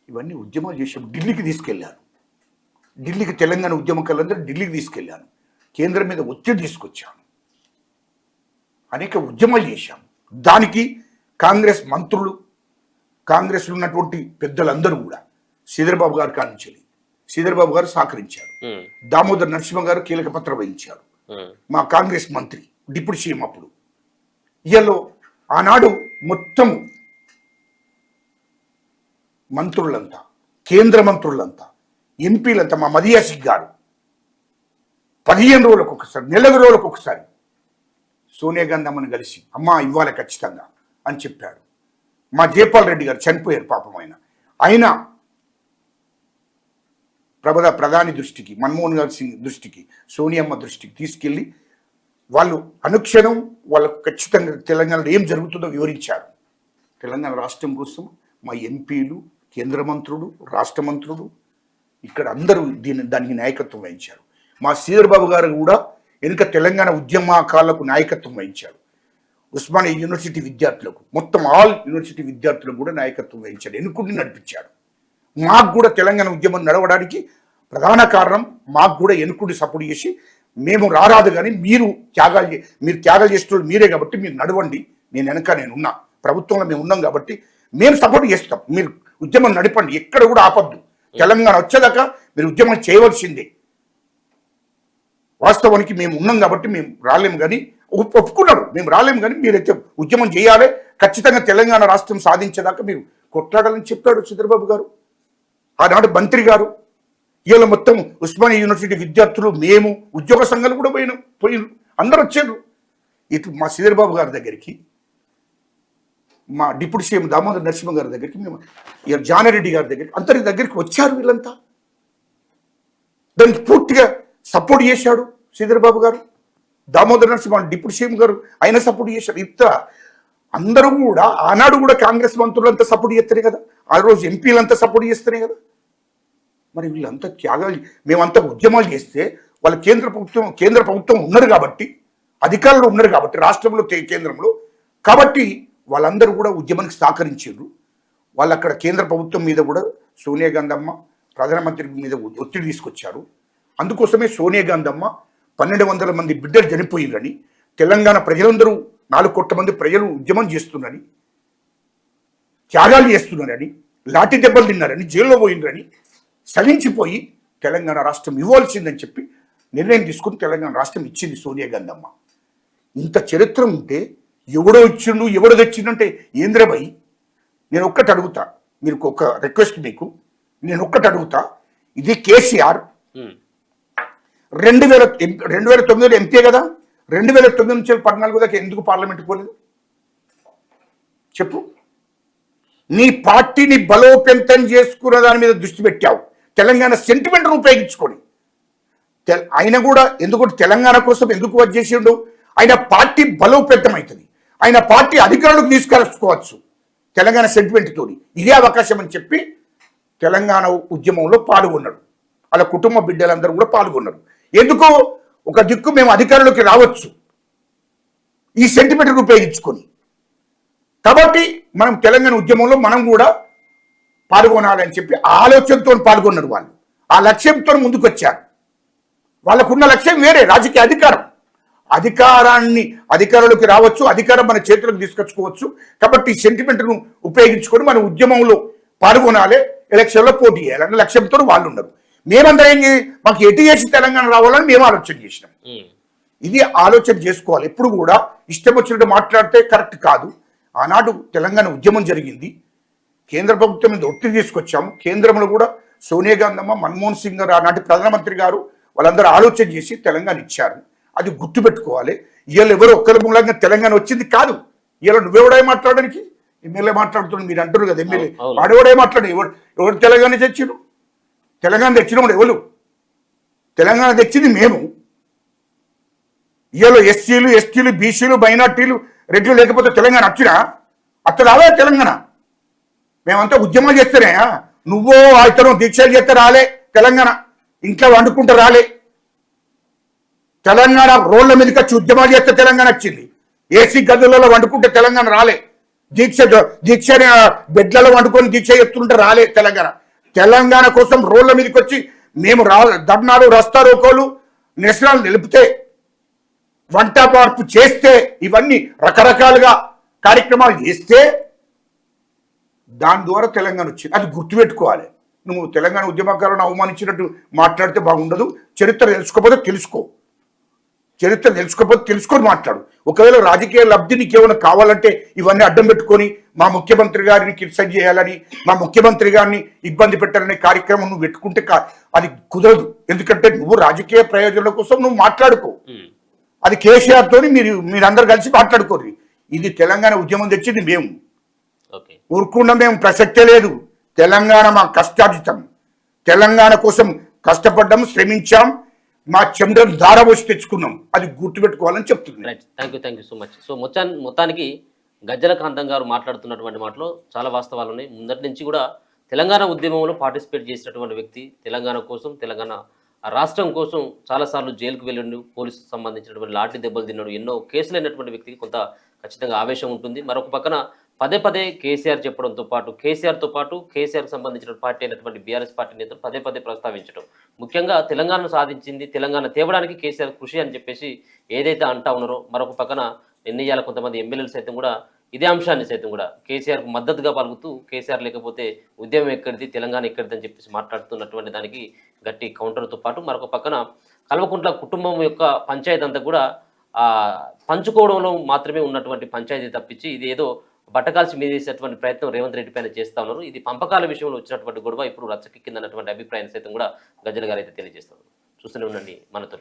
ఇవన్నీ ఉద్యమాలు చేసాం. ఢిల్లీకి తీసుకెళ్ళాను. ఢిల్లీకి తెలంగాణ ఉద్యమకారులందరూ ఢిల్లీకి తీసుకెళ్ళాను. కేంద్రం మీద ఒత్తిడి తీసుకొచ్చాను. అనేక ఉద్యమాలు చేశాం. దానికి కాంగ్రెస్ మంత్రులు, కాంగ్రెస్లో ఉన్నటువంటి పెద్దలందరూ కూడా శ్రీధర్బాబు గారు కానించాలి, శ్రీధర్బాబు గారు సహకరించారు. దామోదర్ నరసింహ గారు కీలక పత్ర వహించారు. మా కాంగ్రెస్ మంత్రి డిప్యూటీ సీఎం అప్పుడు. ఇయలో ఆనాడు మొత్తం మంత్రులంతా, కేంద్ర మంత్రులంతా, ఎంపీలంతా, మా మదియాసిక్ గారు 15 రోజులకు ఒకసారి, 4 రోజులకు ఒకసారి సోనియా గాంధీ అమ్మని కలిసి అమ్మ ఇవ్వాలి ఖచ్చితంగా అని చెప్పాడు. మా జైపాల్ రెడ్డి గారు చనిపోయారు పాపం. ఆయన ప్రధాని దృష్టికి, మన్మోహన్ గారి సింగ్ దృష్టికి, సోనియమ్మ దృష్టికి తీసుకెళ్ళి వాళ్ళు అనుక్షణం వాళ్ళకు ఖచ్చితంగా తెలంగాణలో ఏం జరుగుతుందో వివరించారు. తెలంగాణ రాష్ట్రం కోసం మా ఎంపీలు, కేంద్ర మంత్రులు, రాష్ట్ర మంత్రులు ఇక్కడ అందరూ దానికి నాయకత్వం వహించారు. మా శ్రీధర్బాబు గారు కూడా వెనుక తెలంగాణ ఉద్యమకారులకు నాయకత్వం వహించారు. ఉస్మానియా యూనివర్సిటీ విద్యార్థులకు, మొత్తం ఆల్ యూనివర్సిటీ విద్యార్థులకు కూడా నాయకత్వం వహించాడు, ఎన్నుకుని నడిపించాడు. మాకు కూడా తెలంగాణ ఉద్యమం నడవడానికి ప్రధాన కారణం, మాకు కూడా ఎన్నుకుని సపోర్ట్ చేసి, మేము రారాదు కానీ మీరు త్యాగాలు చేస్తున్న మీరే కాబట్టి మీరు నడవండి, నేనున్నా, ప్రభుత్వంలో మేము ఉన్నాం కాబట్టి మేము సపోర్ట్ చేస్తాం, మీరు ఉద్యమం నడపండి, ఎక్కడ కూడా ఆపద్దు, తెలంగాణ వచ్చేదాకా మీరు ఉద్యమం చేయవలసిందే. వాస్తవానికి మేము ఉన్నాం కాబట్టి మేము రాలేము కానీ, ఒప్పుకున్నాడు మేము రాలేము కానీ మీరైతే ఉద్యమం చేయాలి, ఖచ్చితంగా తెలంగాణ రాష్ట్రం సాధించేదాకా మీరు కొట్లాడాలని చెప్పాడు చంద్రబాబు గారు. ఆనాడు మంత్రి గారు, ఇవాళ మొత్తం ఉస్మానియా యూనివర్సిటీ విద్యార్థులు, మేము ఉద్యోగ సంఘాలు కూడా పోయిన అందరూ వచ్చారు. ఇటు మా శ్రీధర్బాబు గారి దగ్గరికి, మా డిప్యూటీ సీఎం దామోదర్ నరసింహ గారి దగ్గరికి, మేము జానారెడ్డి గారి దగ్గరికి, అందరి దగ్గరికి వచ్చారు. వీళ్ళంతా దానికి పూర్తిగా సపోర్ట్ చేశాడు శ్రీధర్బాబు గారు. దామోదర్ నరసింహ డిప్యూటీ సీఎం గారు ఆయన సపోర్ట్ చేశారు. అందరూ కూడా ఆనాడు కూడా కాంగ్రెస్ మంత్రులంతా సపోర్ట్ చేస్తేనే కదా, ఆ రోజు ఎంపీలంతా సపోర్ట్ చేస్తేనే కదా మరి వీళ్ళంతా త్యాగాలు, మేమంతా ఉద్యమాలు చేస్తే వాళ్ళ కేంద్ర ప్రభుత్వం ఉన్నారు కాబట్టి, అధికారులు ఉన్నారు కాబట్టి రాష్ట్రంలో కేంద్రంలో, కాబట్టి వాళ్ళందరూ కూడా ఉద్యమానికి సహకరించారు. వాళ్ళు అక్కడ కేంద్ర ప్రభుత్వం మీద కూడా సోనియా గాంధీ అమ్మ ప్రధానమంత్రి మీద ఒత్తిడి తీసుకొచ్చారు. అందుకోసమే సోనియా గాంధీ అమ్మ 1200 మంది బిడ్డలు చనిపోయిందని, తెలంగాణ ప్రజలందరూ 4 కోట్ల మంది ప్రజలు ఉద్యమం చేస్తున్నారని, త్యాగాలు చేస్తున్నారని, లాఠీ దెబ్బలు తిన్నారని, జైల్లో పోయిందని సలించిపోయి తెలంగాణ రాష్ట్రం ఇవ్వాల్సిందని చెప్పి నిర్ణయం తీసుకుని తెలంగాణ రాష్ట్రం ఇచ్చింది సోనియా గాంధీ అమ్మ. ఇంత చరిత్ర ఉంటే ఎవడో ఇచ్చిండు ఎవడో తెచ్చిండంటే ఏంద్రబాయ్. నేను ఒక్కటి అడుగుతా, మీరు ఒక రిక్వెస్ట్, మీకు నేను ఒక్కటి అడుగుతా. ఇది కేసీఆర్ 2009 ఎంపీ కదా, 2009 నుంచి 14 దాకా ఎందుకు పార్లమెంట్ పోలేదు చెప్పు? నీ పార్టీని బలోపేతం చేసుకున్న దాని మీద దృష్టి పెట్టావు, తెలంగాణ సెంటిమెంట్ను ఉపయోగించుకొని. ఆయన కూడా ఎందుకు తెలంగాణ కోసం ఎందుకు వర్క్ చేసిండు? ఆయన పార్టీ బలోపేతం అవుతుంది, ఆయన పార్టీ అధికారులకు తీసుకెచ్చుకోవచ్చు తెలంగాణ సెంటిమెంట్తో. ఇదే అవకాశం అని చెప్పి తెలంగాణ ఉద్యమంలో పాల్గొన్నాడు. వాళ్ళ కుటుంబ బిడ్డలందరూ కూడా పాల్గొన్నారు. ఎందుకో ఒక దిక్కు మేము అధికారంలోకి రావచ్చు ఈ సెంటిమెంట్ను ఉపయోగించుకొని. కాబట్టి మనం తెలంగాణ ఉద్యమంలో మనం కూడా పాల్గొనాలని చెప్పి ఆలోచనతో పాల్గొన్నారు. వాళ్ళు ఆ లక్ష్యంతో ముందుకు వచ్చారు. వాళ్ళకున్న లక్ష్యం వేరే, రాజకీయ అధికారం. అధికారంలోకి రావచ్చు, అధికారం మన చేతులకు తీసుకొచ్చుకోవచ్చు. కాబట్టి ఈ సెంటిమెంట్ను ఉపయోగించుకొని మన ఉద్యమంలో పాల్గొనాలి, ఎలక్షన్లో పోటీ చేయాలన్న లక్ష్యంతో వాళ్ళు ఉన్నారు. మేమందరం మాకు ఎటు చేసి తెలంగాణ రావాలని మేము ఆలోచన చేసినాం. ఇది ఆలోచన చేసుకోవాలి. ఎప్పుడు కూడా ఇష్టం వచ్చినట్టు మాట్లాడితే కరెక్ట్ కాదు. ఆనాడు తెలంగాణ ఉద్యమం జరిగింది, కేంద్ర ప్రభుత్వం మీద ఒత్తిడి తీసుకొచ్చాము. కేంద్రంలో కూడా సోనియా గాంధీ అమ్మ, మన్మోహన్ సింగ్ గారు ఆనాటి ప్రధానమంత్రి గారు వాళ్ళందరూ ఆలోచన చేసి తెలంగాణ ఇచ్చారు. అది గుర్తుపెట్టుకోవాలి. ఇవాళ ఎవరు ఒక్కరి మూలంగా తెలంగాణ వచ్చింది కాదు. ఇవాళ నువ్వెవడే మాట్లాడడానికి? ఎమ్మెల్యే మాట్లాడుతున్నాడు, మీరు అంటారు కదా ఎమ్మెల్యే, వాడెవడే మాట్లాడు? ఎవరు తెలంగాణ తెచ్చిరు? తెలంగాణ తెచ్చినప్పుడు ఎవరు? తెలంగాణ తెచ్చింది మేము. ఇవాళ ఎస్సీలు, ఎస్టీలు, బీసీలు, మైనార్టీలు, రెడ్లు లేకపోతే తెలంగాణ వచ్చినా అత్త రాలే తెలంగాణ. మేమంతా ఉద్యమాలు చేస్తేనే, నువ్వో ఇతను దీక్షలు చేస్తే రాలే తెలంగాణ. ఇంట్లో వండుకుంటే రాలే తెలంగాణ. రోడ్ల మీదకి వచ్చి ఉద్యమాలు చేస్తే తెలంగాణ వచ్చింది. ఏసీ గదులలో వండుకుంటే తెలంగాణ రాలే. దీక్ష బెడ్లలో వండుకొని దీక్ష చేస్తుంటే రాలే తెలంగాణ. తెలంగాణ కోసం రోడ్ల మీదకి వచ్చి మేము ధర్నాలు, రస్తా రోకోలు, నిరసనలు నిలిపితే, వంట మార్పు చేస్తే, ఇవన్నీ రకరకాలుగా కార్యక్రమాలు చేస్తే దాని ద్వారా తెలంగాణ వచ్చింది. అది గుర్తుపెట్టుకోవాలి. నువ్వు తెలంగాణ ఉద్యమకారులను అవమానించినట్టు మాట్లాడితే బాగుండదు. చరిత్ర తెలుసుకోకపోతే తెలుసుకో, చరిత్ర తెలుసుకోకపోతే తెలుసుకొని మాట్లాడు. ఒకవేళ రాజకీయ లబ్ధి నీకేమైనా కావాలంటే ఇవన్నీ అడ్డం పెట్టుకొని మా ముఖ్యమంత్రి గారిని క్రిటిసైజ్ చేయాలని, మా ముఖ్యమంత్రి గారిని ఇబ్బంది పెట్టాలనే కార్యక్రమం నువ్వు పెట్టుకుంటే అది కుదరదు. ఎందుకంటే నువ్వు రాజకీయ ప్రయోజనాల కోసం నువ్వు మాట్లాడుకో. అది కేసీఆర్ తోని మీరందరూ కలిసి మాట్లాడుకోరు. ఇది తెలంగాణ ఉద్యమం తెచ్చింది మేము. ఊరుకుండా మేము ప్రసక్తే లేదు. తెలంగాణ మా కష్టార్జితం. తెలంగాణ కోసం కష్టపడ్డాం, శ్రమించాం, మా చెమటను ధారపోసి తెచ్చుకున్నాం. అది గుర్తుపెట్టుకోవాలని చెప్తున్నాను. Thank you so much. So మొత్తానికి గజ్జల కాంతం గారు మాట్లాడుతున్నటువంటి మాటలో చాలా వాస్తవాలు ఉన్నాయి. ముందటి నుంచి కూడా తెలంగాణ ఉద్యమంలో పార్టిసిపేట్ చేసినటువంటి వ్యక్తి, తెలంగాణ కోసం, తెలంగాణ రాష్ట్రం కోసం చాలాసార్లు జైలుకు వెళ్ళిండు, పోలీసుకు సంబంధించినటువంటి లాఠీ దెబ్బలు తిన్నాడు, ఎన్నో కేసులు అయినటువంటి వ్యక్తికి కొంత ఖచ్చితంగా ఆవేశం ఉంటుంది. మరొక పక్కన పదే కేసీఆర్ చెప్పడంతో పాటు కేసీఆర్కి సంబంధించిన పార్టీ అయినటువంటి బీఆర్ఎస్ పార్టీ నేతలు పదే ప్రస్తావించడం, ముఖ్యంగా తెలంగాణను సాధించింది, తెలంగాణ తేవడానికి కేసీఆర్ కృషి అని చెప్పేసి ఏదైతే అంటా ఉన్నారో, మరొక పక్కన ఎన్నియాల కొంతమంది ఎమ్మెల్యేలు సైతం కూడా ఇదే అంశాన్ని సైతం కూడా కేసీఆర్కు మద్దతుగా పలుకుతూ, కేసీఆర్ లేకపోతే ఉద్యమం ఎక్కడిది, తెలంగాణ ఎక్కడిది అని చెప్పేసి మాట్లాడుతున్నటువంటి దానికి గట్టి కౌంటర్తో పాటు మరొక పక్కన కల్వకుంట్ల కుటుంబం యొక్క పంచాయతీ అంతా కూడా పంచుకోవడంలో మాత్రమే ఉన్నటువంటి పంచాయతీ తప్పించి ఇది ఏదో బట్టకాల్సి మీదేసేటువంటి ప్రయత్నం రేవంత్ రెడ్డి పైన చేస్తా ఉన్నారు. ఇది పంపకాల విషయంలో వచ్చినటువంటి గొడవ ఇప్పుడు రచ్చకెక్కిందన్నటువంటి అభిప్రాయం సైతం కూడా గజ్జల గారు అయితే తెలియజేస్తున్నారు. చూస్తూనే ఉండండి మనతో.